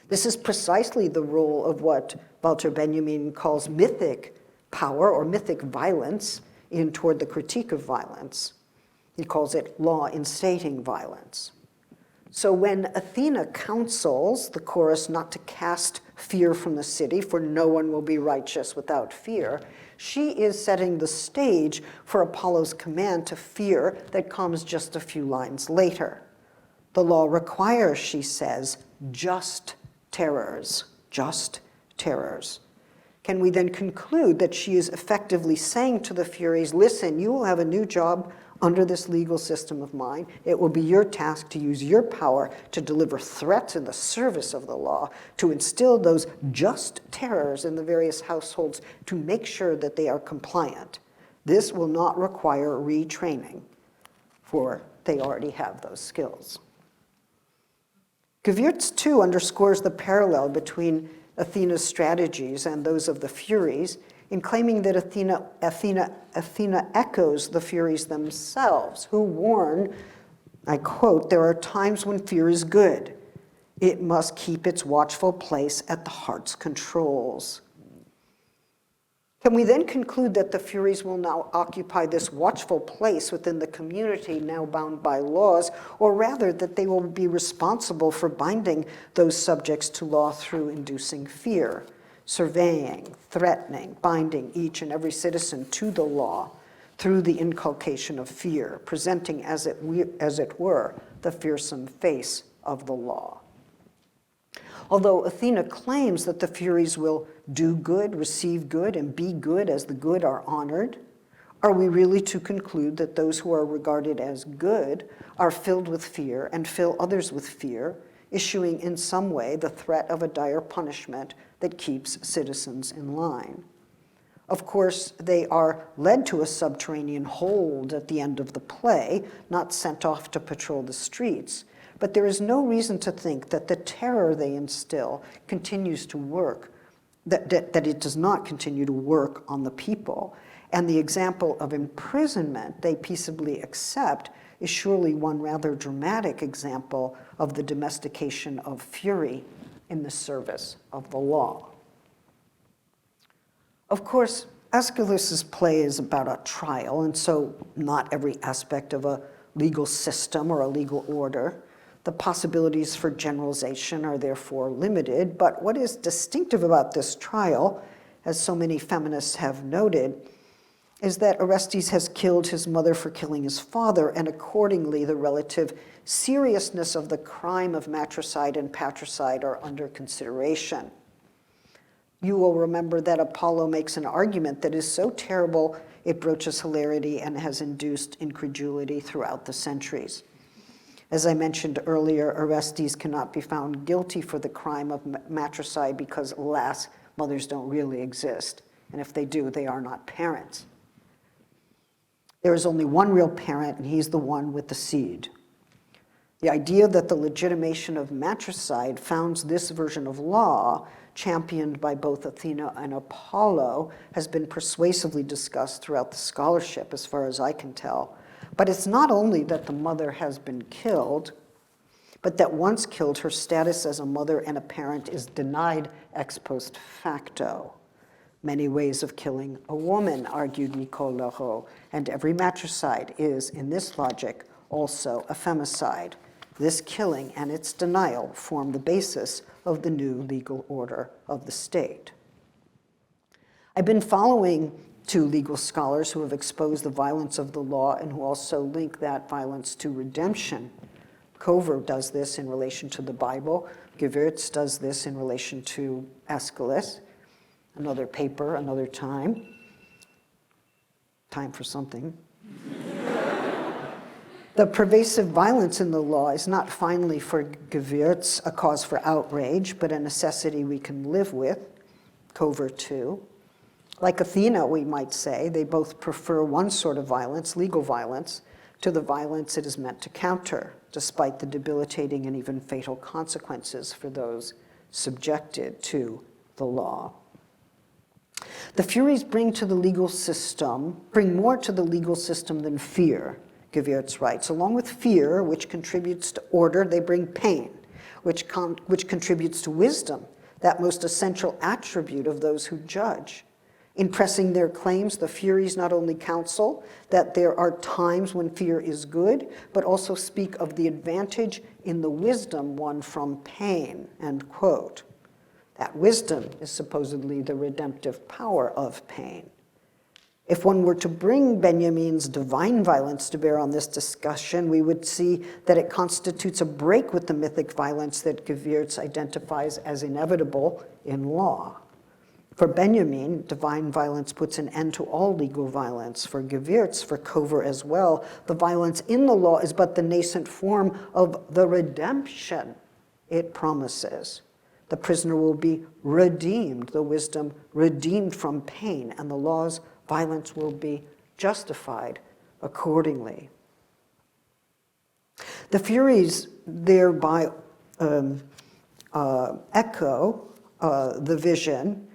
This is precisely the role of what Walter Benjamin calls mythic power or mythic violence in Toward the Critique of Violence. He calls it law instating violence. So when Athena counsels the chorus not to cast fear from the city, for no one will be righteous without fear, she is setting the stage for Apollo's command to fear that comes just a few lines later. The law requires, she says, just terrors, just terrors. Can we then conclude that she is effectively saying to the Furies, listen, you will have a new job under this legal system of mine. It will be your task to use your power to deliver threats in the service of the law, to instill those just terrors in the various households to make sure that they are compliant. This will not require retraining, for they already have those skills. Gewürz, too, underscores the parallel between Athena's strategies and those of the Furies in claiming that Athena echoes the Furies themselves, who warn, I quote, "There are times when fear is good. It must keep its watchful place at the heart's controls." Can we then conclude that the Furies will now occupy this watchful place within the community now bound by laws, or rather that they will be responsible for binding those subjects to law through inducing fear, surveying, threatening, binding each and every citizen to the law through the inculcation of fear, presenting as it were the fearsome face of the law? Although Athena claims that the Furies will do good, receive good, and be good as the good are honored, are we really to conclude that those who are regarded as good are filled with fear and fill others with fear, issuing in some way the threat of a dire punishment that keeps citizens in line? Of course, they are led to a subterranean hold at the end of the play, not sent off to patrol the streets. But there is no reason to think that the terror they instill continues to work, that it does not continue to work on the people. And the example of imprisonment they peaceably accept is surely one rather dramatic example of the domestication of fury in the service of the law. Of course, Aeschylus's play is about a trial, and so not every aspect of a legal system or a legal order. The possibilities for generalization are therefore limited, but what is distinctive about this trial, as so many feminists have noted, is that Orestes has killed his mother for killing his father, and accordingly the relative seriousness of the crime of matricide and patricide are under consideration. You will remember that Apollo makes an argument that is so terrible it broaches hilarity and has induced incredulity throughout the centuries. As I mentioned earlier, Orestes cannot be found guilty for the crime of matricide because, alas, mothers don't really exist. And if they do, they are not parents. There is only one real parent, and he's the one with the seed. The idea that the legitimation of matricide founds this version of law, championed by both Athena and Apollo, has been persuasively discussed throughout the scholarship, as far as I can tell. But it's not only that the mother has been killed, but that once killed, her status as a mother and a parent is denied ex post facto. Many ways of killing a woman, argued Nicole Leroux, and every matricide is, in this logic, also a femicide. This killing and its denial form the basis of the new legal order of the state. I've been following two legal scholars who have exposed the violence of the law and who also link that violence to redemption. Cover does this in relation to the Bible. Gewirtz does this in relation to Aeschylus. Another paper, another time. Time for something. The pervasive violence in the law is not finally for Gewirtz a cause for outrage, but a necessity we can live with. Cover too. Like Athena, we might say, they both prefer one sort of violence, legal violence, to the violence it is meant to counter, despite the debilitating and even fatal consequences for those subjected to the law. The Furies bring more to the legal system than fear, Gewirtz writes. Along with fear, which contributes to order, they bring pain, which contributes to wisdom, that most essential attribute of those who judge. In pressing their claims, the Furies not only counsel that there are times when fear is good, but also speak of the advantage in the wisdom won from pain, end quote. That wisdom is supposedly the redemptive power of pain. If one were to bring Benjamin's divine violence to bear on this discussion, we would see that it constitutes a break with the mythic violence that Gewirtz identifies as inevitable in law. For Benjamin, divine violence puts an end to all legal violence. For Gewirtz, for Cover as well, the violence in the law is but the nascent form of the redemption it promises. The prisoner will be redeemed, the wisdom redeemed from pain, and the law's violence will be justified accordingly. The Furies thereby echo the vision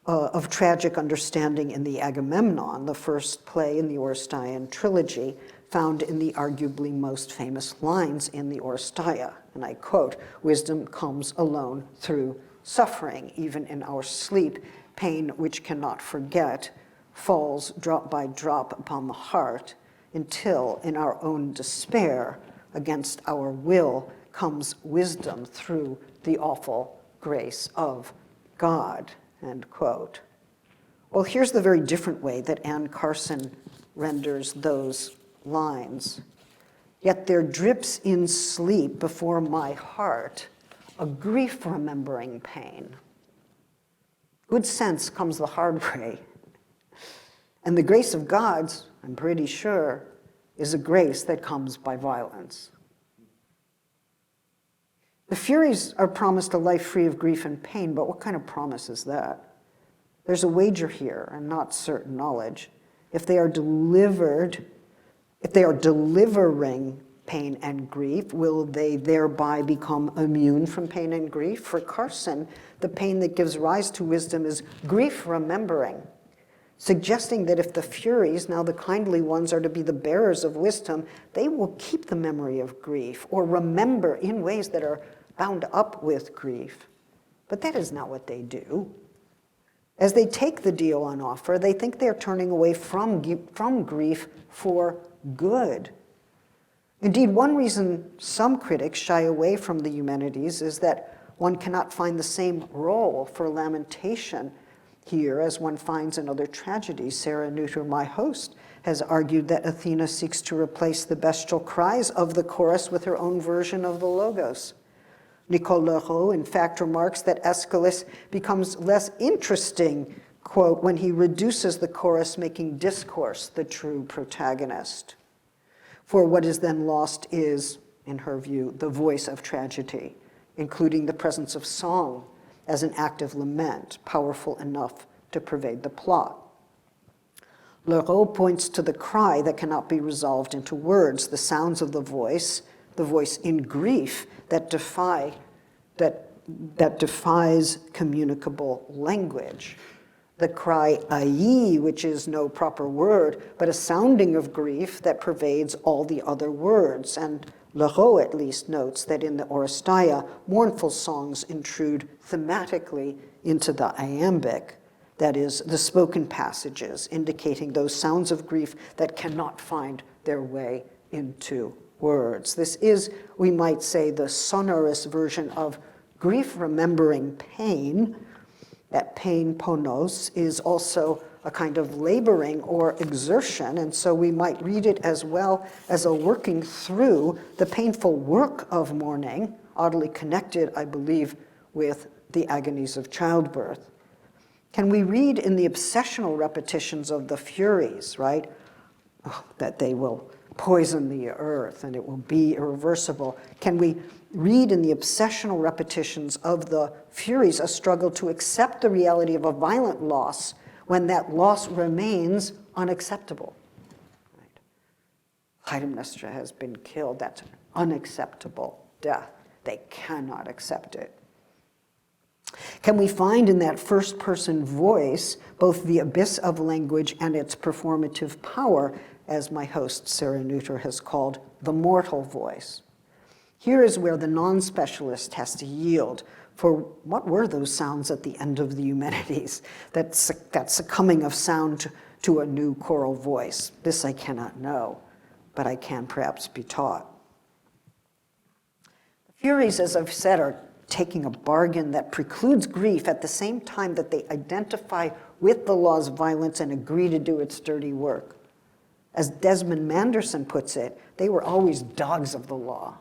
of tragic understanding in the Agamemnon, the first play in the Oresteian trilogy, found in the arguably most famous lines in the Oresteia, and I quote, "Wisdom comes alone through suffering, even in our sleep, pain which cannot forget, falls drop by drop upon the heart, until in our own despair, against our will, comes wisdom through the awful grace of God," end quote. Well, here's the very different way that Anne Carson renders those lines. "Yet there drips in sleep before my heart a grief remembering pain. Good sense comes the hard way. And the grace of God's, I'm pretty sure, is a grace that comes by violence." The Furies are promised a life free of grief and pain, but what kind of promise is that? There's a wager here, and not certain knowledge. If they are delivering pain and grief, will they thereby become immune from pain and grief? For Carson, the pain that gives rise to wisdom is grief remembering, suggesting that if the Furies, now the kindly ones, are to be the bearers of wisdom, they will keep the memory of grief or remember in ways that are bound up with grief. But that is not what they do. As they take the deal on offer, they think they're turning away from grief for good. Indeed, one reason some critics shy away from the humanities is that one cannot find the same role for lamentation here as one finds in other tragedies. Sarah Neuter, my host, has argued that Athena seeks to replace the bestial cries of the chorus with her own version of the logos. Nicole Leroux, in fact, remarks that Aeschylus becomes less interesting, quote, when he reduces the chorus, making discourse the true protagonist. For what is then lost is, in her view, the voice of tragedy, including the presence of song as an act of lament, powerful enough to pervade the plot. Leroux points to the cry that cannot be resolved into words, the sounds of the voice, the voice in grief that defies communicable language. The cry aïe, which is no proper word, but a sounding of grief that pervades all the other words. And Leroux at least notes that in the Oresteia, mournful songs intrude thematically into the iambic, that is, the spoken passages, indicating those sounds of grief that cannot find their way into words. This is, we might say, the sonorous version of grief remembering pain. That pain, ponos, is also a kind of laboring or exertion, and so we might read it as well as a working through the painful work of mourning, oddly connected, I believe, with the agonies of childbirth. Can we read in the obsessional repetitions of the Furies, right? Oh, that they will poison the earth and it will be irreversible. Can we read in the obsessional repetitions of the Furies a struggle to accept the reality of a violent loss when that loss remains unacceptable? Right? Clytemnestra has been killed. That's an unacceptable death. They cannot accept it. Can we find in that first-person voice both the abyss of language and its performative power, as my host Sarah Neuter has called the mortal voice? Here is where the non-specialist has to yield, for what were those sounds at the end of the Eumenides, that succumbing of sound to a new choral voice? This I cannot know, but I can perhaps be taught. The Furies, as I've said, are taking a bargain that precludes grief at the same time that they identify with the law's violence and agree to do its dirty work. As Desmond Manderson puts it, they were always dogs of the law.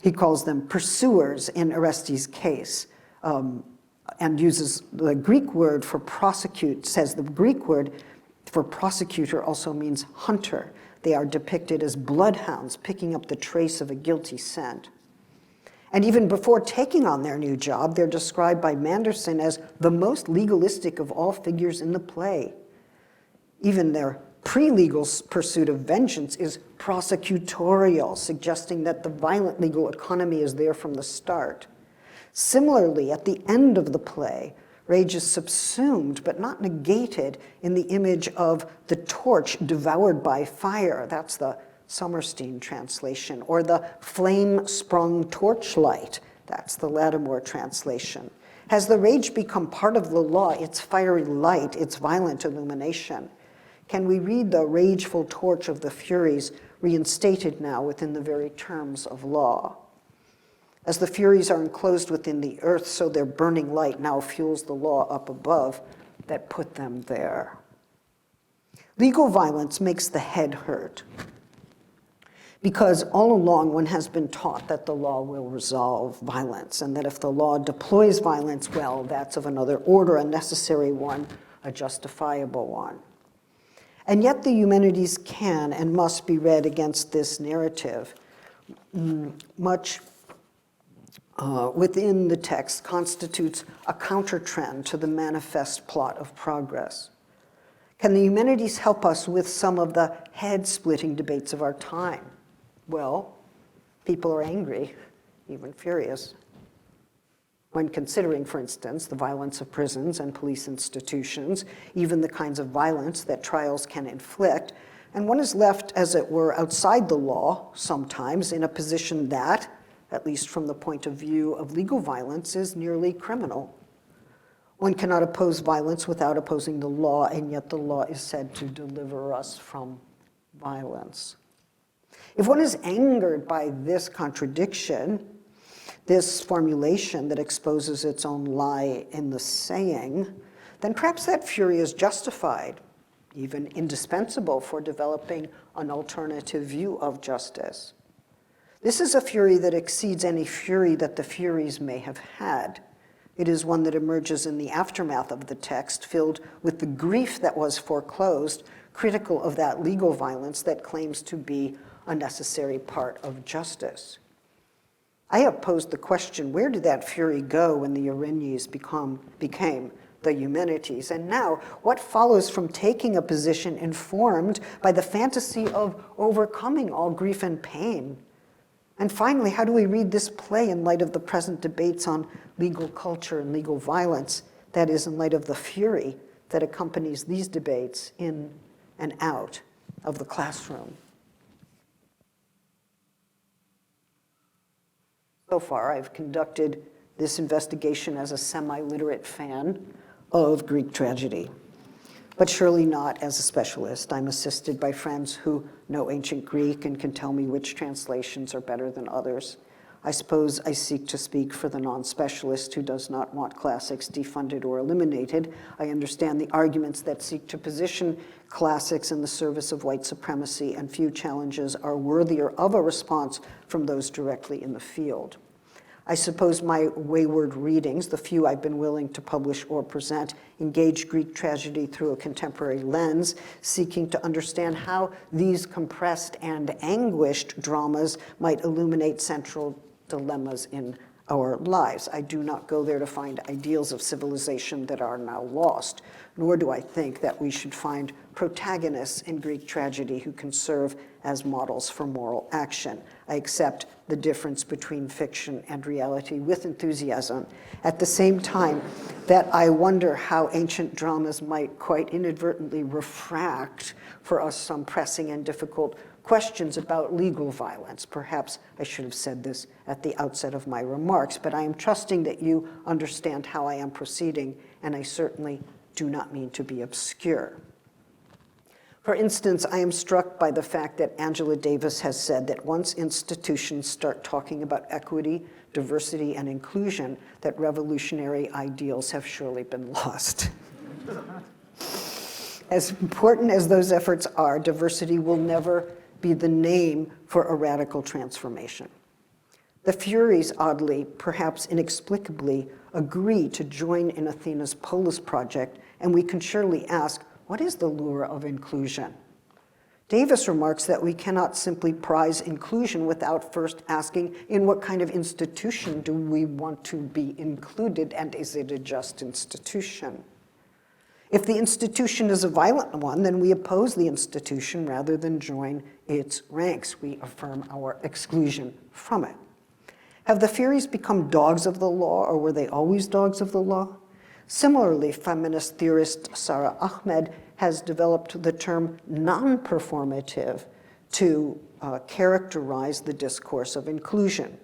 He calls them pursuers in Oresteia's case, and uses the Greek word for prosecute, says the Greek word for prosecutor also means hunter. They are depicted as bloodhounds picking up the trace of a guilty scent. And even before taking on their new job, they're described by Manderson as the most legalistic of all figures in the play. Even their pre-legal pursuit of vengeance is prosecutorial, suggesting that the violent legal economy is there from the start. Similarly, at the end of the play, rage is subsumed but not negated in the image of the torch devoured by fire. That's the Sommerstein translation, or the flame-sprung torchlight. That's the Lattimore translation. Has the rage become part of the law, its fiery light, its violent illumination? Can we read the rageful torch of the Furies reinstated now within the very terms of law? As the Furies are enclosed within the earth, so their burning light now fuels the law up above that put them there. Legal violence makes the head hurt, because all along one has been taught that the law will resolve violence, and that if the law deploys violence, well, that's of another order, a necessary one, a justifiable one. And yet the Eumenides can and must be read against this narrative. Much within the text constitutes a counter-trend to the manifest plot of progress. Can the Eumenides help us with some of the head-splitting debates of our time? Well, people are angry, even furious. When considering, for instance, the violence of prisons and police institutions, even the kinds of violence that trials can inflict, and one is left, as it were, outside the law, sometimes, in a position that, at least from the point of view of legal violence, is nearly criminal. One cannot oppose violence without opposing the law, and yet the law is said to deliver us from violence. If one is angered by this contradiction, this formulation that exposes its own lie in the saying, then perhaps that fury is justified, even indispensable for developing an alternative view of justice. This is a fury that exceeds any fury that the Furies may have had. It is one that emerges in the aftermath of the text, filled with the grief that was foreclosed, critical of that legal violence that claims to be a necessary part of justice. I have posed the question, where did that fury go when the Erinyes became the humanities. And now, what follows from taking a position informed by the fantasy of overcoming all grief and pain? And finally, how do we read this play in light of the present debates on legal culture and legal violence, that is, in light of the fury that accompanies these debates in and out of the classroom? So far, I've conducted this investigation as a semi-literate fan of Greek tragedy, but surely not as a specialist. I'm assisted by friends who know ancient Greek and can tell me which translations are better than others. I suppose I seek to speak for the non-specialist who does not want classics defunded or eliminated. I understand the arguments that seek to position classics in the service of white supremacy, and few challenges are worthier of a response from those directly in the field. I suppose my wayward readings, the few I've been willing to publish or present, engage Greek tragedy through a contemporary lens, seeking to understand how these compressed and anguished dramas might illuminate central dilemmas in our lives. I do not go there to find ideals of civilization that are now lost, nor do I think that we should find protagonists in Greek tragedy who can serve as models for moral action. I accept the difference between fiction and reality with enthusiasm, at the same time that I wonder how ancient dramas might quite inadvertently refract for us some pressing and difficult questions about legal violence. Perhaps I should have said this at the outset of my remarks, but I am trusting that you understand how I am proceeding, and I certainly do not mean to be obscure. For instance, I am struck by the fact that Angela Davis has said that once institutions start talking about equity, diversity, and inclusion, that revolutionary ideals have surely been lost. As important as those efforts are, diversity will never be the name for a radical transformation. The Furies, oddly, perhaps inexplicably, agree to join in Athena's Polis project, and we can surely ask, what is the lure of inclusion? Davis remarks that we cannot simply prize inclusion without first asking, in what kind of institution do we want to be included, and is it a just institution? If the institution is a violent one, then we oppose the institution rather than join its ranks. We affirm our exclusion from it. Have the Furies become dogs of the law, or were they always dogs of the law? Similarly, feminist theorist Sara Ahmed has developed the term non-performative to characterize the discourse of inclusion.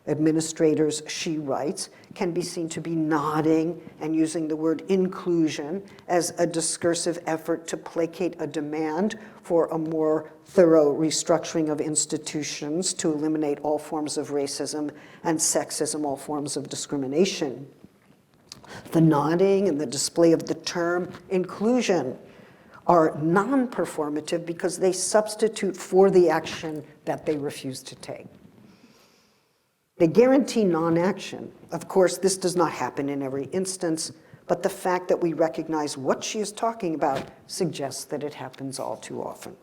Administrators, she writes, can be seen to be nodding and using the word inclusion as a discursive effort to placate a demand for a more thorough restructuring of institutions to eliminate all forms of racism and sexism, all forms of discrimination. The nodding and the display of the term inclusion are non-performative because they substitute for the action that they refuse to take. They guarantee non-action. Of course, this does not happen in every instance, but the fact that we recognize what she is talking about suggests that it happens all too often.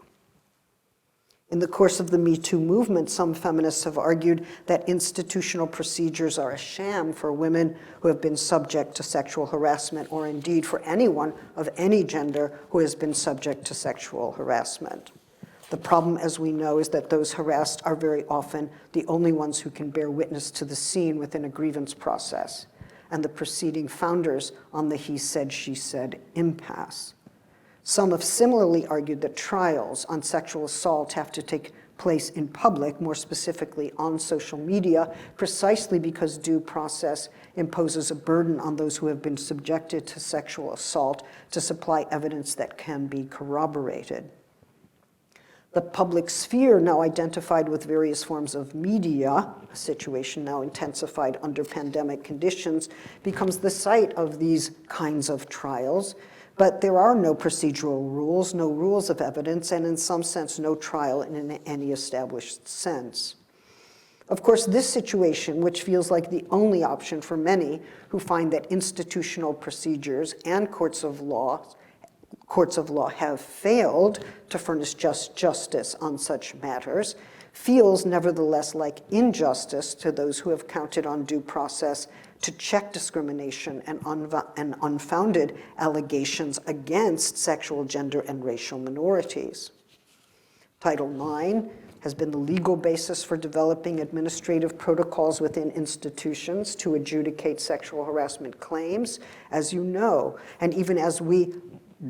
In the course of the Me Too movement, some feminists have argued that institutional procedures are a sham for women who have been subject to sexual harassment, or indeed for anyone of any gender who has been subject to sexual harassment. The problem, as we know, is that those harassed are very often the only ones who can bear witness to the scene within a grievance process, and the preceding founders on the he said, she said impasse. Some have similarly argued that trials on sexual assault have to take place in public, more specifically on social media, precisely because due process imposes a burden on those who have been subjected to sexual assault to supply evidence that can be corroborated. The public sphere, now identified with various forms of media, a situation now intensified under pandemic conditions, becomes the site of these kinds of trials. But there are no procedural rules, no rules of evidence, and in some sense, no trial in any established sense. Of course, this situation, which feels like the only option for many who find that institutional procedures and courts of law have failed to furnish just justice on such matters, feels nevertheless like injustice to those who have counted on due process to check discrimination and unfounded allegations against sexual, gender, and racial minorities. Title IX has been the legal basis for developing administrative protocols within institutions to adjudicate sexual harassment claims, as you know, and even as we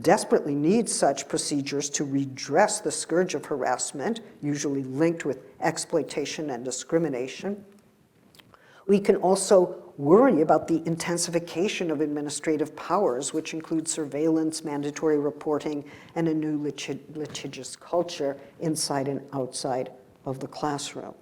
desperately need such procedures to redress the scourge of harassment, usually linked with exploitation and discrimination, we can also worry about the intensification of administrative powers, which include surveillance, mandatory reporting, and a new litigious culture inside and outside of the classroom.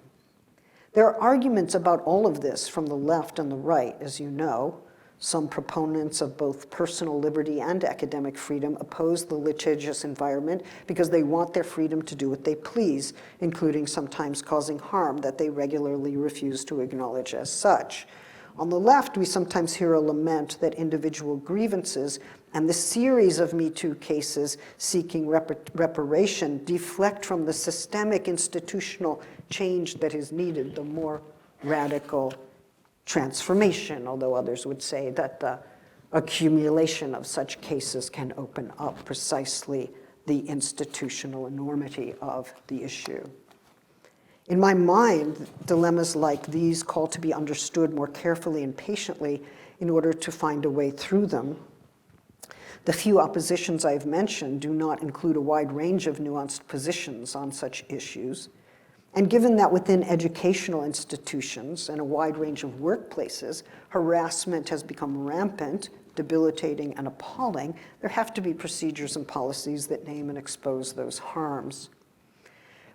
There are arguments about all of this from the left and the right, as you know. Some proponents of both personal liberty and academic freedom oppose the litigious environment because they want their freedom to do what they please, including sometimes causing harm that they regularly refuse to acknowledge as such. On the left, we sometimes hear a lament that individual grievances and the series of Me Too cases seeking reparation deflect from the systemic institutional change that is needed, the more radical transformation, although others would say that the accumulation of such cases can open up precisely the institutional enormity of the issue. In my mind, dilemmas like these call to be understood more carefully and patiently in order to find a way through them. The few oppositions I've mentioned do not include a wide range of nuanced positions on such issues. And given that within educational institutions and a wide range of workplaces, harassment has become rampant, debilitating, and appalling, there have to be procedures and policies that name and expose those harms.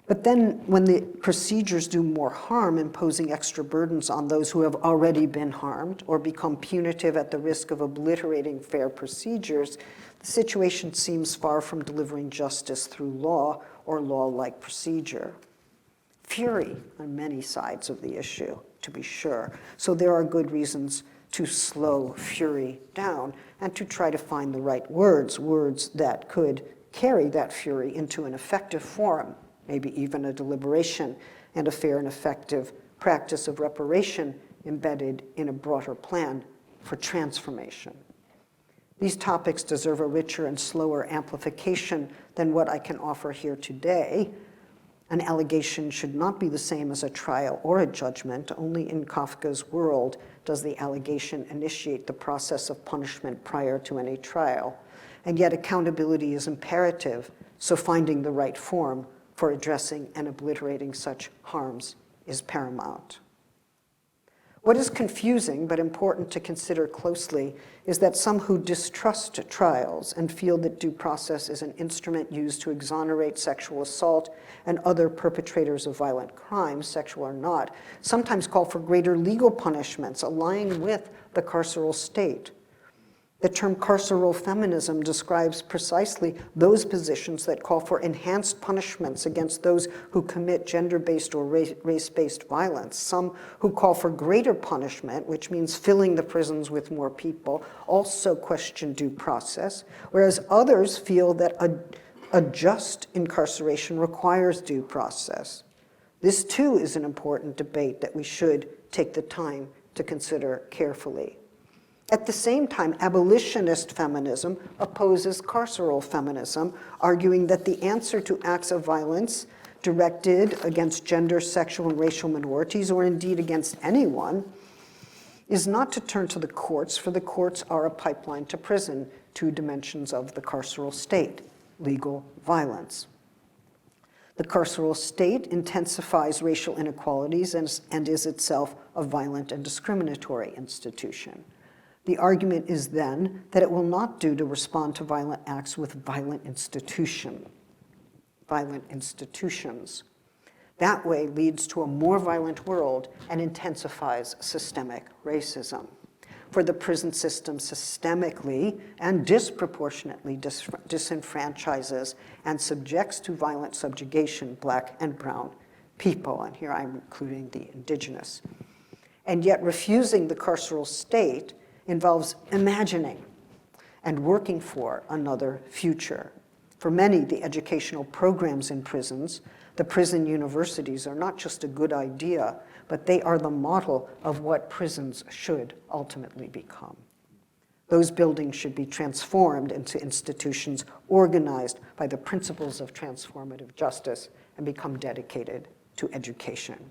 But then when the procedures do more harm, imposing extra burdens on those who have already been harmed or become punitive at the risk of obliterating fair procedures, the situation seems far from delivering justice through law or law-like procedure. Fury on many sides of the issue, to be sure. So there are good reasons to slow fury down and to try to find the right words that could carry that fury into an effective form, maybe even a deliberation and a fair and effective practice of reparation embedded in a broader plan for transformation. These topics deserve a richer and slower amplification than what I can offer here today. An allegation should not be the same as a trial or a judgment. Only in Kafka's world does the allegation initiate the process of punishment prior to any trial. And yet accountability is imperative, so finding the right form for addressing and obliterating such harms is paramount. What is confusing but important to consider closely is that some who distrust trials and feel that due process is an instrument used to exonerate sexual assault and other perpetrators of violent crimes, sexual or not, sometimes call for greater legal punishments aligning with the carceral state. The term carceral feminism describes precisely those positions that call for enhanced punishments against those who commit gender-based or race-based violence. Some who call for greater punishment, which means filling the prisons with more people, also question due process, whereas others feel that a just incarceration requires due process. This too is an important debate that we should take the time to consider carefully. At the same time, abolitionist feminism opposes carceral feminism, arguing that the answer to acts of violence directed against gender, sexual, and racial minorities, or indeed against anyone, is not to turn to the courts, for the courts are a pipeline to prison, two dimensions of the carceral state, legal violence. The carceral state intensifies racial inequalities and is itself a violent and discriminatory institution. The argument is then that it will not do to respond to violent acts with violent institutions. That way leads to a more violent world and intensifies systemic racism. For the prison system systemically and disproportionately disenfranchises and subjects to violent subjugation Black and brown people, and here I'm including the indigenous. And yet refusing the carceral state involves imagining and working for another future. For many, the educational programs in prisons, the prison universities are not just a good idea, but they are the model of what prisons should ultimately become. Those buildings should be transformed into institutions organized by the principles of transformative justice and become dedicated to education.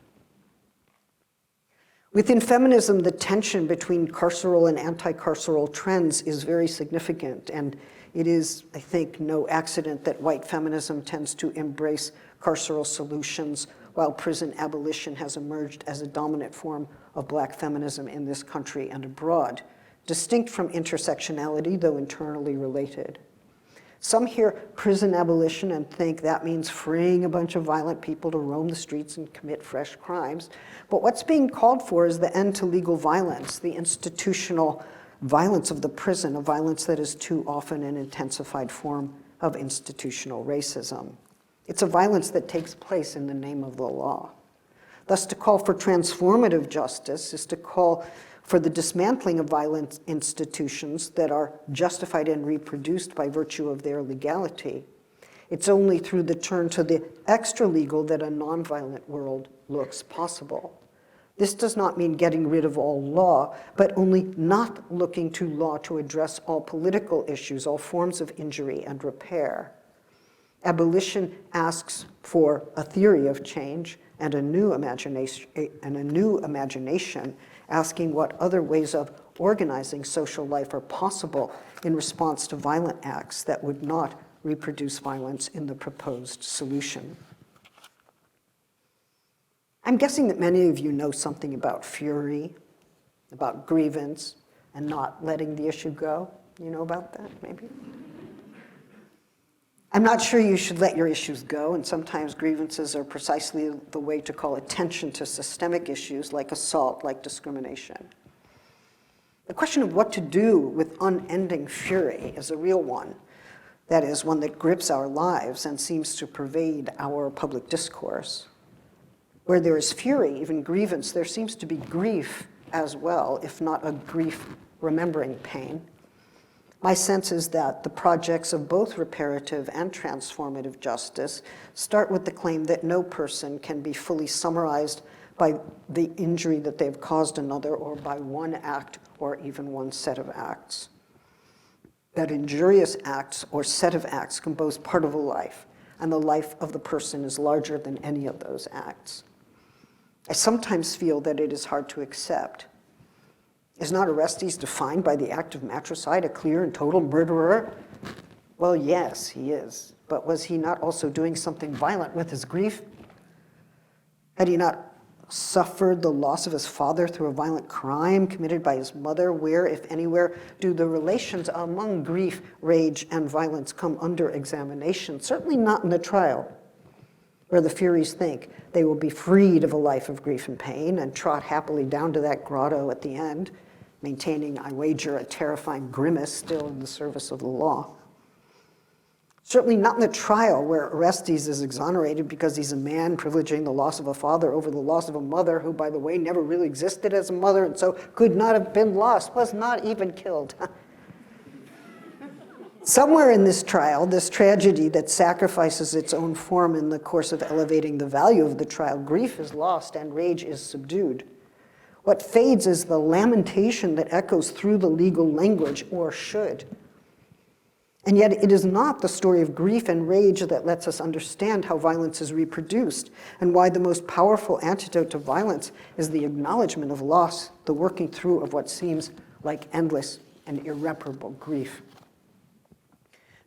Within feminism, the tension between carceral and anti-carceral trends is very significant, and it is, I think, no accident that white feminism tends to embrace carceral solutions while prison abolition has emerged as a dominant form of Black feminism in this country and abroad, distinct from intersectionality, though internally related. Some hear prison abolition and think that means freeing a bunch of violent people to roam the streets and commit fresh crimes. But what's being called for is the end to legal violence, the institutional violence of the prison, a violence that is too often an intensified form of institutional racism. It's a violence that takes place in the name of the law. Thus, to call for transformative justice is to call for the dismantling of violent institutions that are justified and reproduced by virtue of their legality. It's only through the turn to the extra-legal that a nonviolent world looks possible. This does not mean getting rid of all law, but only not looking to law to address all political issues, all forms of injury and repair. Abolition asks for a theory of change and a new imagination, asking what other ways of organizing social life are possible in response to violent acts that would not reproduce violence in the proposed solution. I'm guessing that many of you know something about fury, about grievance, and not letting the issue go. You know about that, maybe? I'm not sure you should let your issues go, and sometimes grievances are precisely the way to call attention to systemic issues like assault, like discrimination. The question of what to do with unending fury is a real one. That is, one that grips our lives and seems to pervade our public discourse. Where there is fury, even grievance, there seems to be grief as well, if not a grief remembering pain. My sense is that the projects of both reparative and transformative justice start with the claim that no person can be fully summarized by the injury that they've caused another or by one act or even one set of acts. That injurious acts or set of acts compose part of a life, and the life of the person is larger than any of those acts. I sometimes feel that it is hard to accept. Is not Orestes defined by the act of matricide a clear and total murderer? Well, yes, he is. But was he not also doing something violent with his grief? Had he not suffered the loss of his father through a violent crime committed by his mother? Where, if anywhere, do the relations among grief, rage, and violence come under examination? Certainly not in the trial, where the Furies think they will be freed of a life of grief and pain and trot happily down to that grotto at the end, maintaining, I wager, a terrifying grimace still in the service of the law. Certainly not in the trial where Orestes is exonerated because he's a man privileging the loss of a father over the loss of a mother who, by the way, never really existed as a mother and so could not have been lost, was not even killed. Somewhere in this trial, this tragedy that sacrifices its own form in the course of elevating the value of the trial, grief is lost and rage is subdued. What fades is the lamentation that echoes through the legal language, or should. And yet it is not the story of grief and rage that lets us understand how violence is reproduced and why the most powerful antidote to violence is the acknowledgement of loss, the working through of what seems like endless and irreparable grief.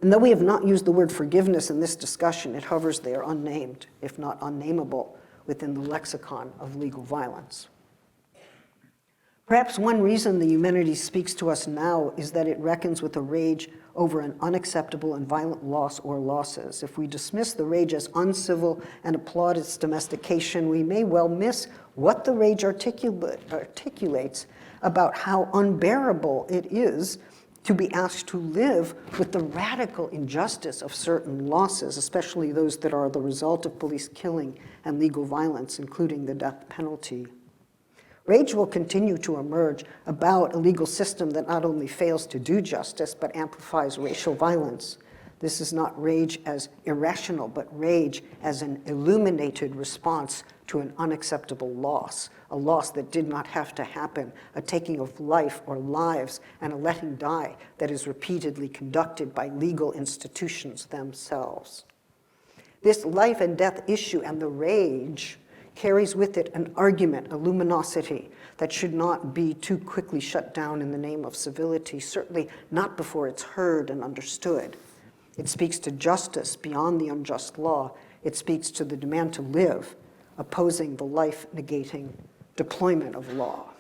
And though we have not used the word forgiveness in this discussion, it hovers there unnamed, if not unnameable, within the lexicon of legal violence. Perhaps one reason the humanities speaks to us now is that it reckons with a rage over an unacceptable and violent loss or losses. If we dismiss the rage as uncivil and applaud its domestication, we may well miss what the rage articulates about how unbearable it is to be asked to live with the radical injustice of certain losses, especially those that are the result of police killing and legal violence, including the death penalty. Rage will continue to emerge about a legal system that not only fails to do justice, but amplifies racial violence, This is not rage as irrational, but rage as an illuminated response to an unacceptable loss, a loss that did not have to happen, a taking of life or lives, and a letting die that is repeatedly conducted by legal institutions themselves. This life and death issue and the rage carries with it an argument, a luminosity that should not be too quickly shut down in the name of civility, certainly not before it's heard and understood. It speaks to justice beyond the unjust law. It speaks to the demand to live, opposing the life-negating deployment of law.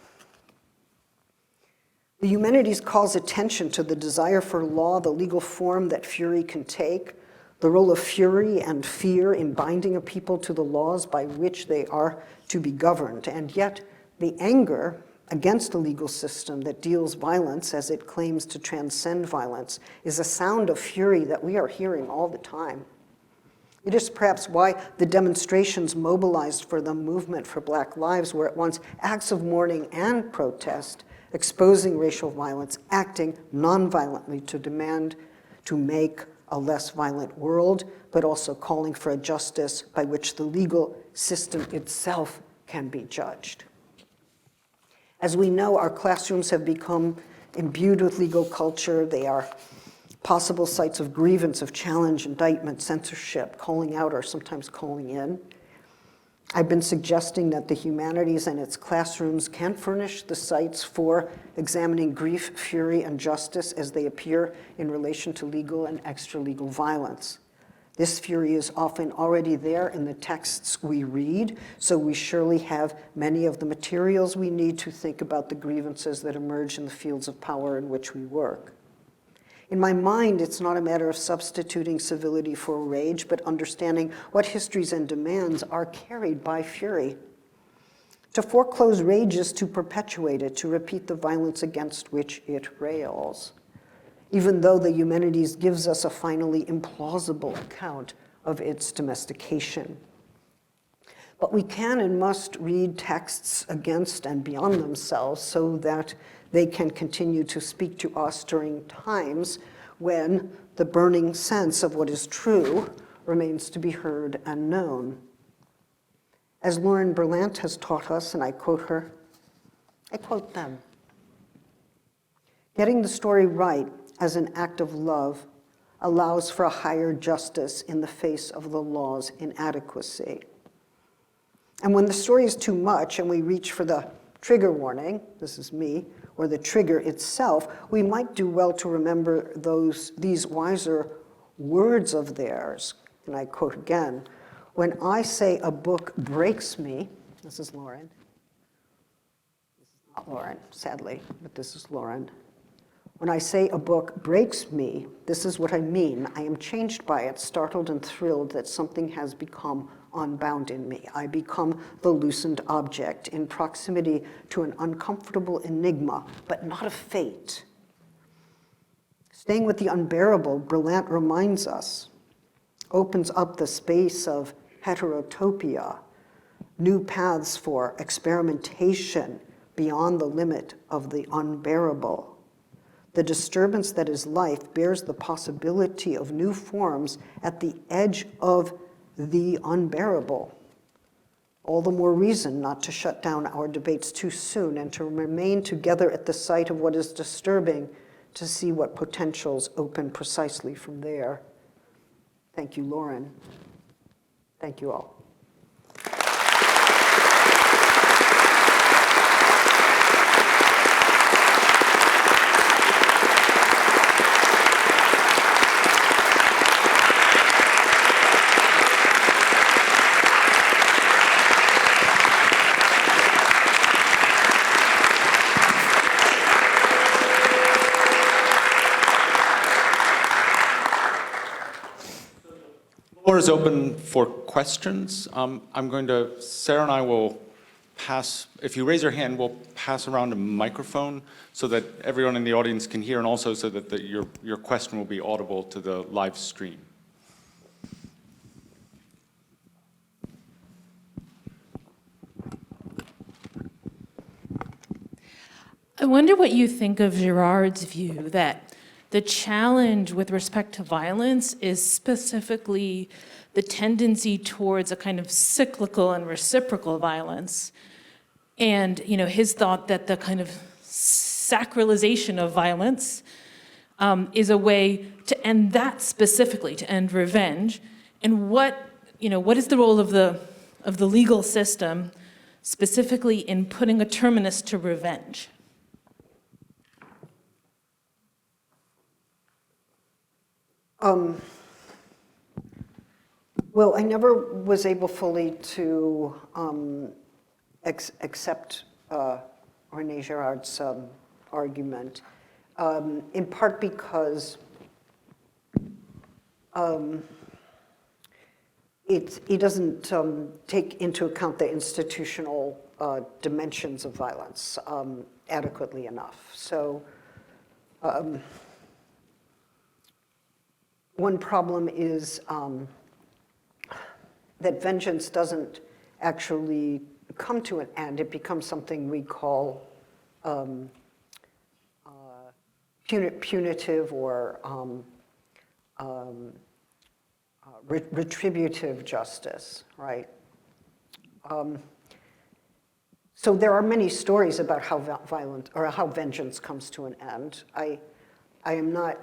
The humanities calls attention to the desire for law, the legal form that fury can take, the role of fury and fear in binding a people to the laws by which they are to be governed, and yet the anger against a legal system that deals violence as it claims to transcend violence is a sound of fury that we are hearing all the time. It is perhaps why the demonstrations mobilized for the movement for Black lives were at once acts of mourning and protest, exposing racial violence, acting nonviolently to demand to make a less violent world, but also calling for a justice by which the legal system itself can be judged. As we know, our classrooms have become imbued with legal culture. They are possible sites of grievance, of challenge, indictment, censorship, calling out or sometimes calling in. I've been suggesting that the humanities and its classrooms can furnish the sites for examining grief, fury, and justice as they appear in relation to legal and extra-legal violence. This fury is often already there in the texts we read, so we surely have many of the materials we need to think about the grievances that emerge in the fields of power in which we work. In my mind, it's not a matter of substituting civility for rage, but understanding what histories and demands are carried by fury. To foreclose rage is to perpetuate it, to repeat the violence against which it rails, even though the humanities gives us a finally implausible account of its domestication. But we can and must read texts against and beyond themselves so that they can continue to speak to us during times when the burning sense of what is true remains to be heard and known. As Lauren Berlant has taught us, and I quote her, I quote them, "Getting the story right as an act of love allows for a higher justice in the face of the law's inadequacy. And when the story is too much and we reach for the trigger warning, this is me, or the trigger itself, we might do well to remember these wiser words of theirs." And I quote again, "When I say a book breaks me," this is Lauren. This is not Lauren, sadly, but this is Lauren. "When I say a book breaks me, this is what I mean. I am changed by it, startled and thrilled that something has become unbound in me. I become the loosened object in proximity to an uncomfortable enigma, but not a fate." Staying with the unbearable, Berlant reminds us, opens up the space of heterotopia, new paths for experimentation beyond the limit of the unbearable. The disturbance that is life bears the possibility of new forms at the edge of the unbearable. All the more reason not to shut down our debates too soon and to remain together at the site of what is disturbing to see what potentials open precisely from there. Thank you, Lauren. Thank you all. The floor is open for questions. Sarah and I will pass, if you raise your hand, we'll pass around a microphone so that everyone in the audience can hear, and also so that your question will be audible to the live stream. I wonder what you think of Girard's view that The challenge with respect to violence is specifically the tendency towards a kind of cyclical and reciprocal violence. And, his thought that the kind of sacralization of violence is a way to end that specifically, to end revenge. And what is the role of the legal system specifically in putting a terminus to revenge? Well, I never was able fully to accept René Girard's argument, in part because he doesn't take into account the institutional dimensions of violence adequately enough. So one problem is that vengeance doesn't actually come to an end. It becomes something we call punitive or retributive justice, right? So there are many stories about how violent or how vengeance comes to an end. I'm not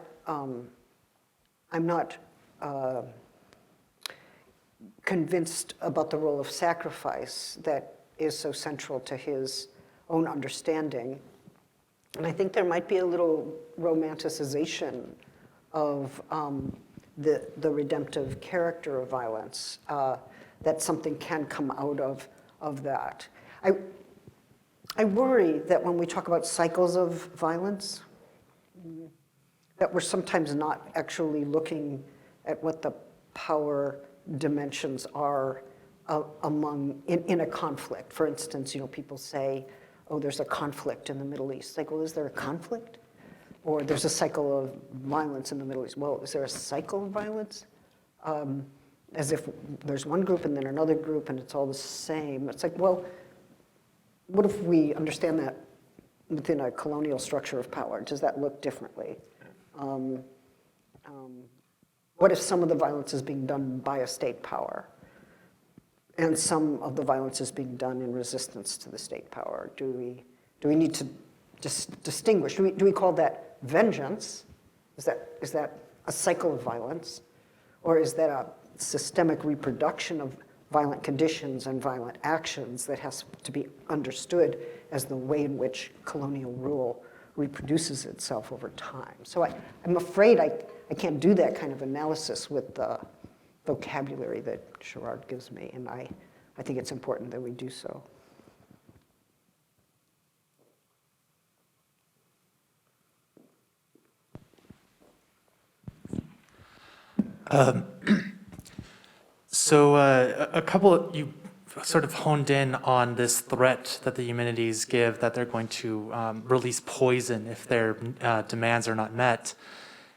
convinced about the role of sacrifice that is so central to his own understanding. And I think there might be a little romanticization of the redemptive character of violence, that something can come out of that. I worry that when we talk about cycles of violence, that we're sometimes not actually looking at what the power dimensions are in a conflict. For instance, people say, oh, there's a conflict in the Middle East. Like, well, is there a conflict? Or there's a cycle of violence in the Middle East. Well, is there a cycle of violence? As if there's one group and then another group and it's all the same. It's like, well, what if we understand that within a colonial structure of power? Does that look differently? What if some of the violence is being done by a state power and some of the violence is being done in resistance to the state power? Do we need to distinguish? Do we call that vengeance? Is that a cycle of violence? Or is that a systemic reproduction of violent conditions and violent actions that has to be understood as the way in which colonial rule reproduces itself over time? So I'm afraid I can't do that kind of analysis with the vocabulary that Girard gives me, and I think it's important that we do so. So a couple, you sort of honed in on this threat that the Eumenides give, that they're going to release poison if their demands are not met.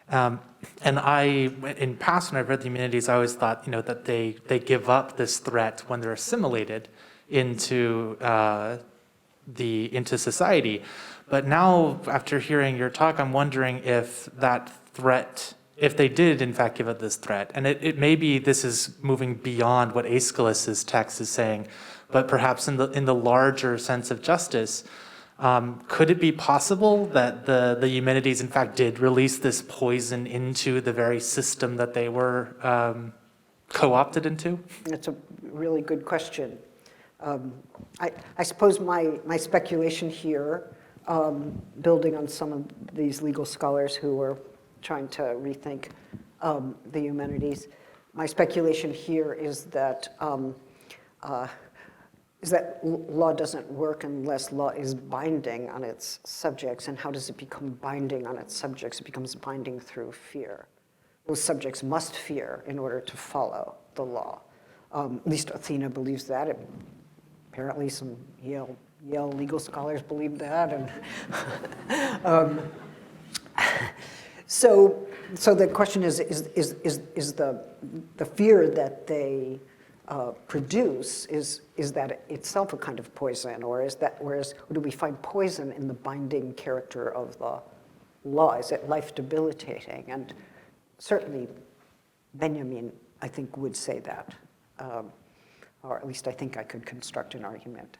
And in past, when I've read the Eumenides, I always thought, that they give up this threat when they're assimilated into society. But now, after hearing your talk, I'm wondering if that threat, if they did in fact give up this threat, and it maybe this is moving beyond what Aeschylus's text is saying, but perhaps in the larger sense of justice, could it be possible that the Eumenides in fact did release this poison into the very system that they were co-opted into? That's a really good question. I suppose my speculation here, building on some of these legal scholars who were trying to rethink the Eumenides, my speculation here is that law doesn't work unless law is binding on its subjects. And how does it become binding on its subjects? It becomes binding through fear. Those subjects must fear in order to follow the law. At least Athena believes that. Apparently some Yale legal scholars believe that. And so the question is the fear that they produce, is that itself a kind of poison, or do we find poison in the binding character of law? Is it life debilitating? And certainly Benjamin, I think, would say that. Or at least I think I could construct an argument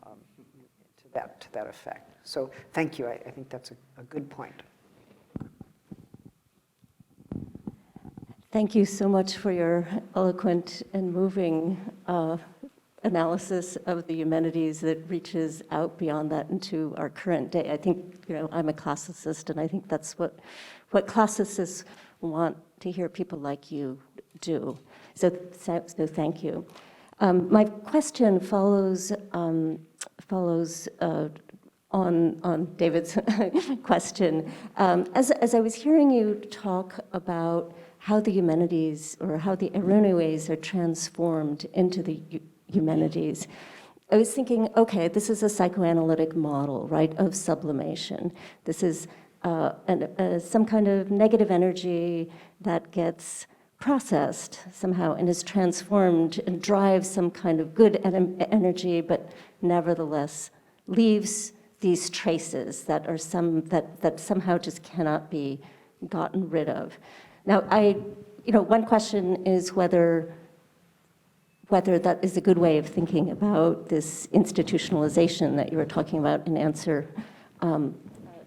to that effect. So thank you. I think that's a good point. Thank you so much for your eloquent and moving analysis of the humanities that reaches out beyond that into our current day. I think, I'm a classicist, and I think that's what classicists want to hear people like you do. So thank you. My question follows on David's question. As I was hearing you talk about how the humanities, or how the Irenaeus are transformed into the humanities, I was thinking, okay, this is a psychoanalytic model, right, of sublimation. This is some kind of negative energy that gets processed somehow and is transformed and drives some kind of good energy, but nevertheless leaves these traces that are that somehow just cannot be gotten rid of. Now, one question is whether that is a good way of thinking about this institutionalization that you were talking about in answer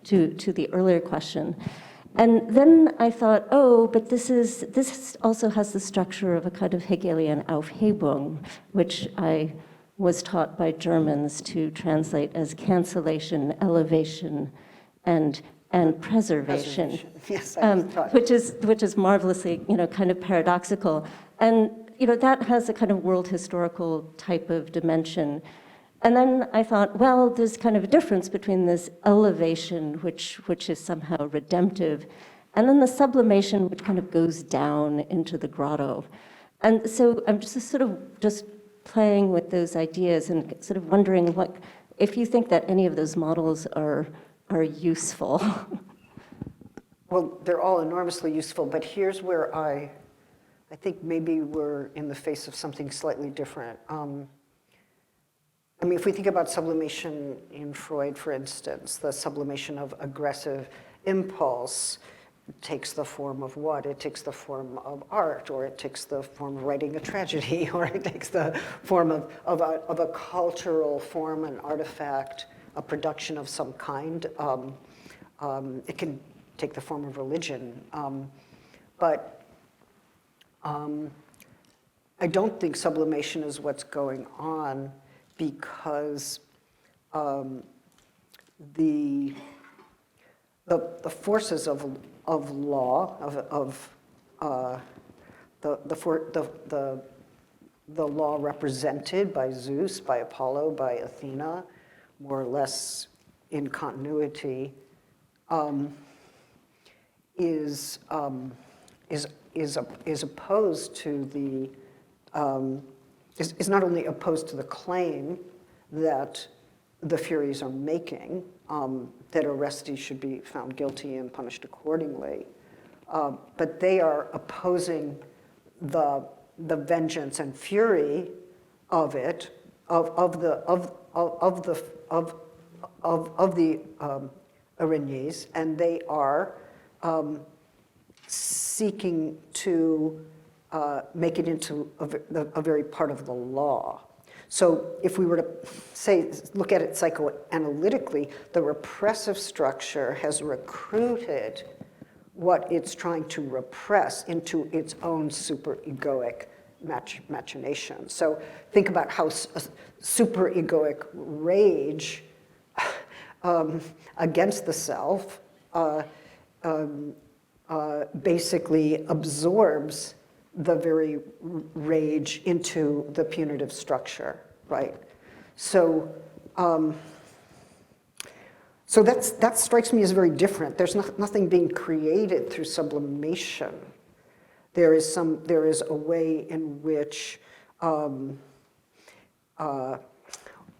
to the earlier question. And then I thought, but this also has the structure of a kind of Hegelian Aufhebung, which I was taught by Germans to translate as cancellation, elevation, and preservation. Yes, I was taught. which is marvelously, kind of paradoxical. And, that has a kind of world historical type of dimension. And then I thought, well, there's kind of a difference between this elevation, which is somehow redemptive, and then the sublimation, which kind of goes down into the grotto. And so I'm just sort of playing with those ideas and sort of wondering if you think that any of those models are useful. Well, they're all enormously useful, but here's where I think maybe we're in the face of something slightly different. If we think about sublimation in Freud, for instance, the sublimation of aggressive impulse takes the form of what? It takes the form of art, or it takes the form of writing a tragedy, or it takes the form of a cultural form, an artifact, a production of some kind. It can take the form of religion. But I don't think sublimation is what's going on, because the forces of law, the law represented by Zeus, by Apollo, by Athena, more or less in continuity, is opposed to the is not only opposed to the claim that the Furies are making, that Orestes should be found guilty and punished accordingly, but they are opposing the vengeance and fury of it, of the Irenaeus, and they are seeking to make it into a very part of the law. So if we were to look at it psychoanalytically, the repressive structure has recruited what it's trying to repress into its own superegoic machination. So think about how superegoic rage against the self basically absorbs the very rage into the punitive structure, right? So, that strikes me as very different. There's nothing being created through sublimation. There is a way in which, well,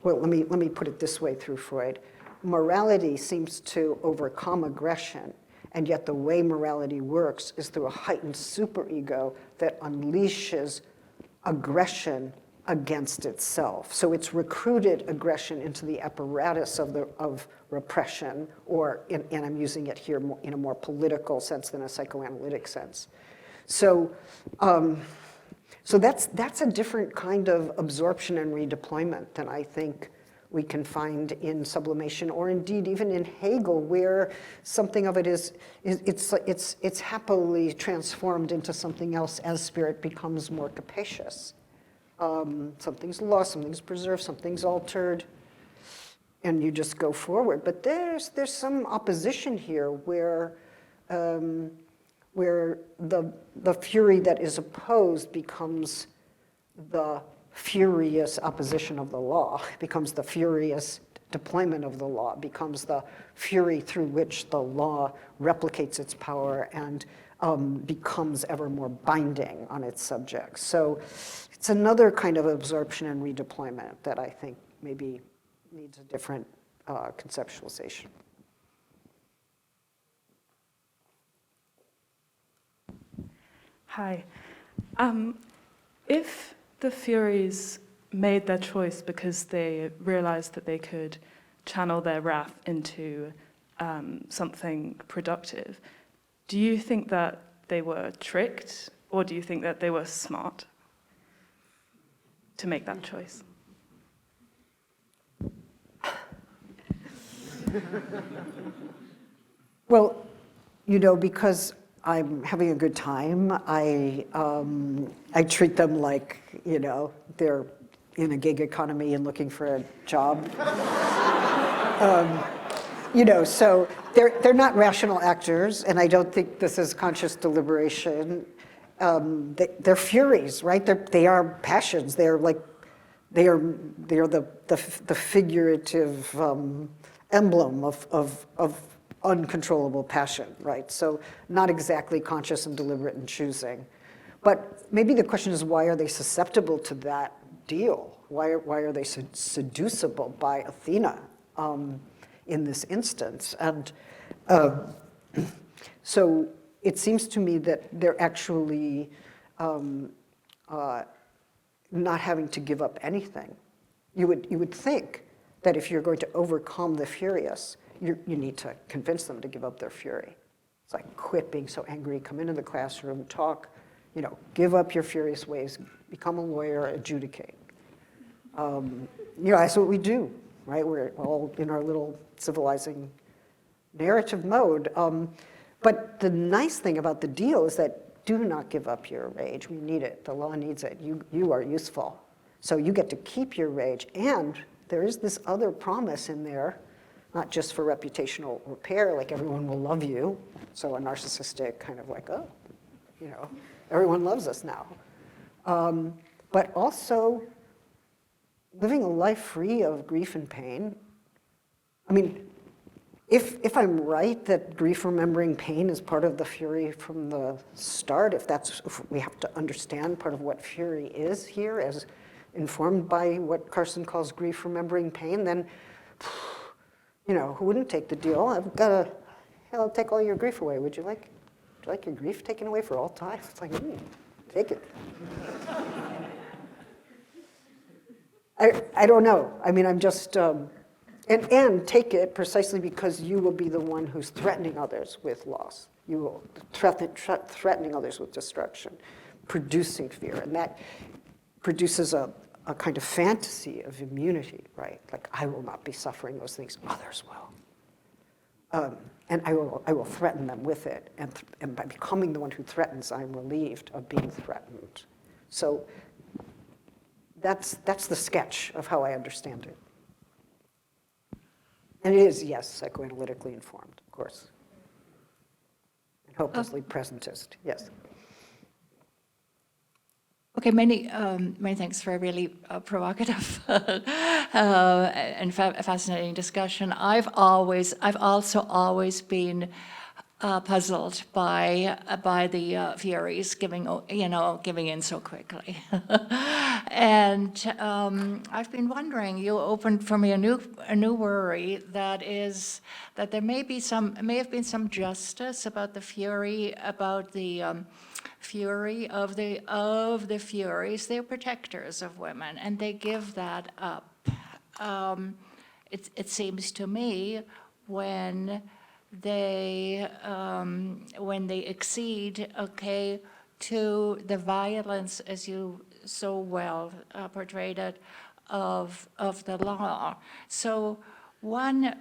let me put it this way through Freud. Morality seems to overcome aggression, and yet the way morality works is through a heightened superego that unleashes aggression against itself. So it's recruited aggression into the apparatus of repression, or, and I'm using it here in a more political sense than a psychoanalytic sense. So, so that's a different kind of absorption and redeployment than I think we can find in sublimation, or indeed even in Hegel, where something of it it's happily transformed into something else as spirit becomes more capacious. Something's lost, something's preserved, something's altered, and you just go forward. But there's some opposition here where the fury that is opposed becomes the furious opposition of the law, becomes the furious deployment of the law, becomes the fury through which the law replicates its power and becomes ever more binding on its subjects. So it's another kind of absorption and redeployment that I think maybe needs a different conceptualization. Hi. If the Furies made their choice because they realized that they could channel their wrath into something productive, do you think that they were tricked, or do you think that they were smart to make that choice? Well, because I'm having a good time, I treat them like, they're in a gig economy and looking for a job. So they're not rational actors, and I don't think this is conscious deliberation. They're furies, right? They are passions. They are the figurative emblem of uncontrollable passion, right? So not exactly conscious and deliberate in choosing. But maybe the question is, why are they susceptible to that deal? Why are they seducible by Athena in this instance? And so it seems to me that they're actually not having to give up anything. You would think that if you're going to overcome the furious, you need to convince them to give up their fury. It's like, quit being so angry, come into the classroom, talk, give up your furious ways, become a lawyer, adjudicate. That's what we do, right? We're all in our little civilizing narrative mode. But the nice thing about the deal is that do not give up your rage. We need it. The law needs it. You are useful. So you get to keep your rage. And there is this other promise in there, not just for reputational repair, like everyone will love you. So a narcissistic kind of like, everyone loves us now. But also living a life free of grief and pain. I mean, if I'm right that grief, remembering pain is part of the fury from the start, if we have to understand part of what fury is here as informed by what Carson calls grief, remembering pain, then who wouldn't take the deal? I'll take all your grief away. Would you like your grief taken away for all time? It's like, take it. I don't know. I mean, I'm just, and take it precisely because you will be the one who's threatening others with loss. You will threatening others with destruction, producing fear. And that produces a kind of fantasy of immunity, right? Like, I will not be suffering those things, others will. And I will threaten them with it. And by becoming the one who threatens, I'm relieved of being threatened. So that's the sketch of how I understand it. And it is, yes, psychoanalytically informed, of course. And hopelessly presentist, yes. Okay, many thanks for a really provocative and fascinating discussion. I've also always been puzzled by the Furies giving in so quickly, and I've been wondering. You opened for me a new worry that is that there may have been some justice about the Fury, about the fury of the Furies. They're protectors of women, and they give that up. It seems to me when they accede, okay, to the violence, as you so well portrayed it, of the law. So one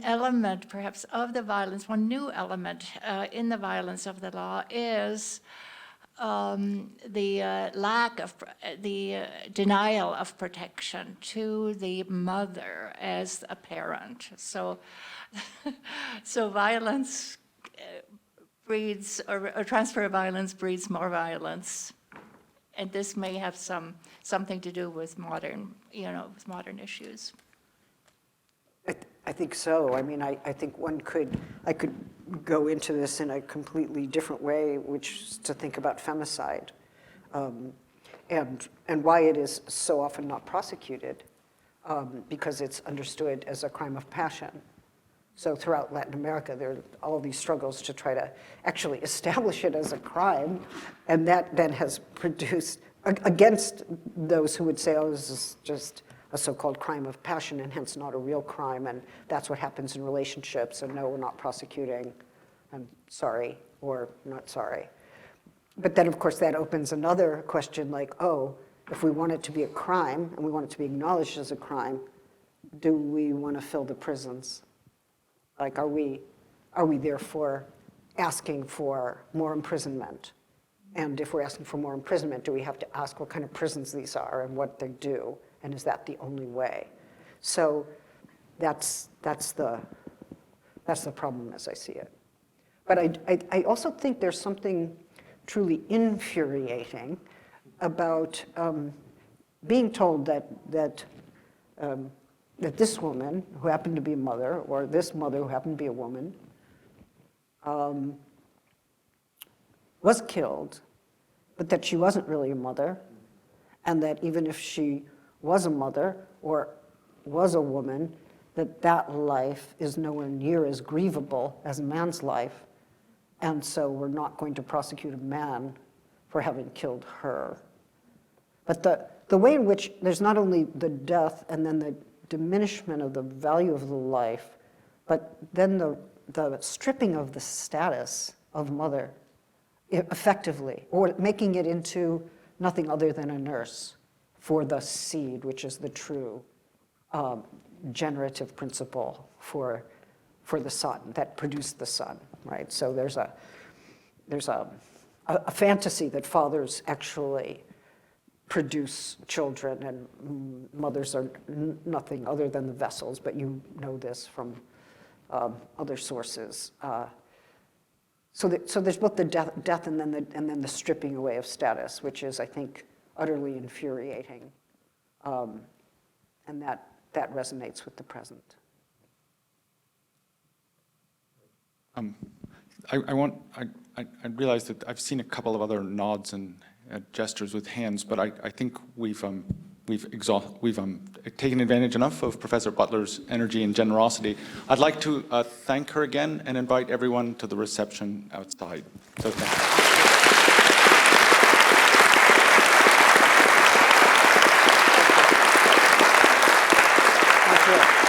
element, perhaps, of the violence, one new element in the violence of the law is the lack of, the denial of protection to the mother as a parent. So, so violence breeds, or transfer of violence breeds more violence. And this may have something to do with modern, with modern issues. I think so. I mean, I think I could go into this in a completely different way, which is to think about femicide, and why it is so often not prosecuted, because it's understood as a crime of passion. So throughout Latin America, there are all these struggles to try to actually establish it as a crime, and that then has produced, against those who would say, oh, this is just a so-called crime of passion and hence not a real crime, and that's what happens in relationships, and no, we're not prosecuting, I'm sorry, or not sorry. But then, of course, that opens another question like, oh, if we want it to be a crime, and we want it to be acknowledged as a crime, do we want to fill the prisons? Like, are we therefore asking for more imprisonment? And if we're asking for more imprisonment, do we have to ask what kind of prisons these are and what they do? And is that the only way? So that's the problem as I see it. But I also think there's something truly infuriating about being told that this woman, who happened to be a mother, or this mother who happened to be a woman, was killed, but that she wasn't really a mother, and that even if she was a mother or was a woman, that life is nowhere near as grievable as a man's life, and so we're not going to prosecute a man for having killed her. But the way in which there's not only the death and then the diminishment of the value of the life, but then the stripping of the status of mother effectively, or making it into nothing other than a nurse for the seed, which is the true generative principle for the sun, that produced the sun, right? So there's a fantasy that fathers actually produce children and mothers are nothing other than the vessels, but you know this from other sources. So there's both the death and then the stripping away of status, which is, I think, utterly infuriating, and that resonates with the present. I realize that I've seen a couple of other nods and gestures with hands, but I think we've taken advantage enough of Professor Butler's energy and generosity. I'd like to thank her again and invite everyone to the reception outside. So thank you. Thank you.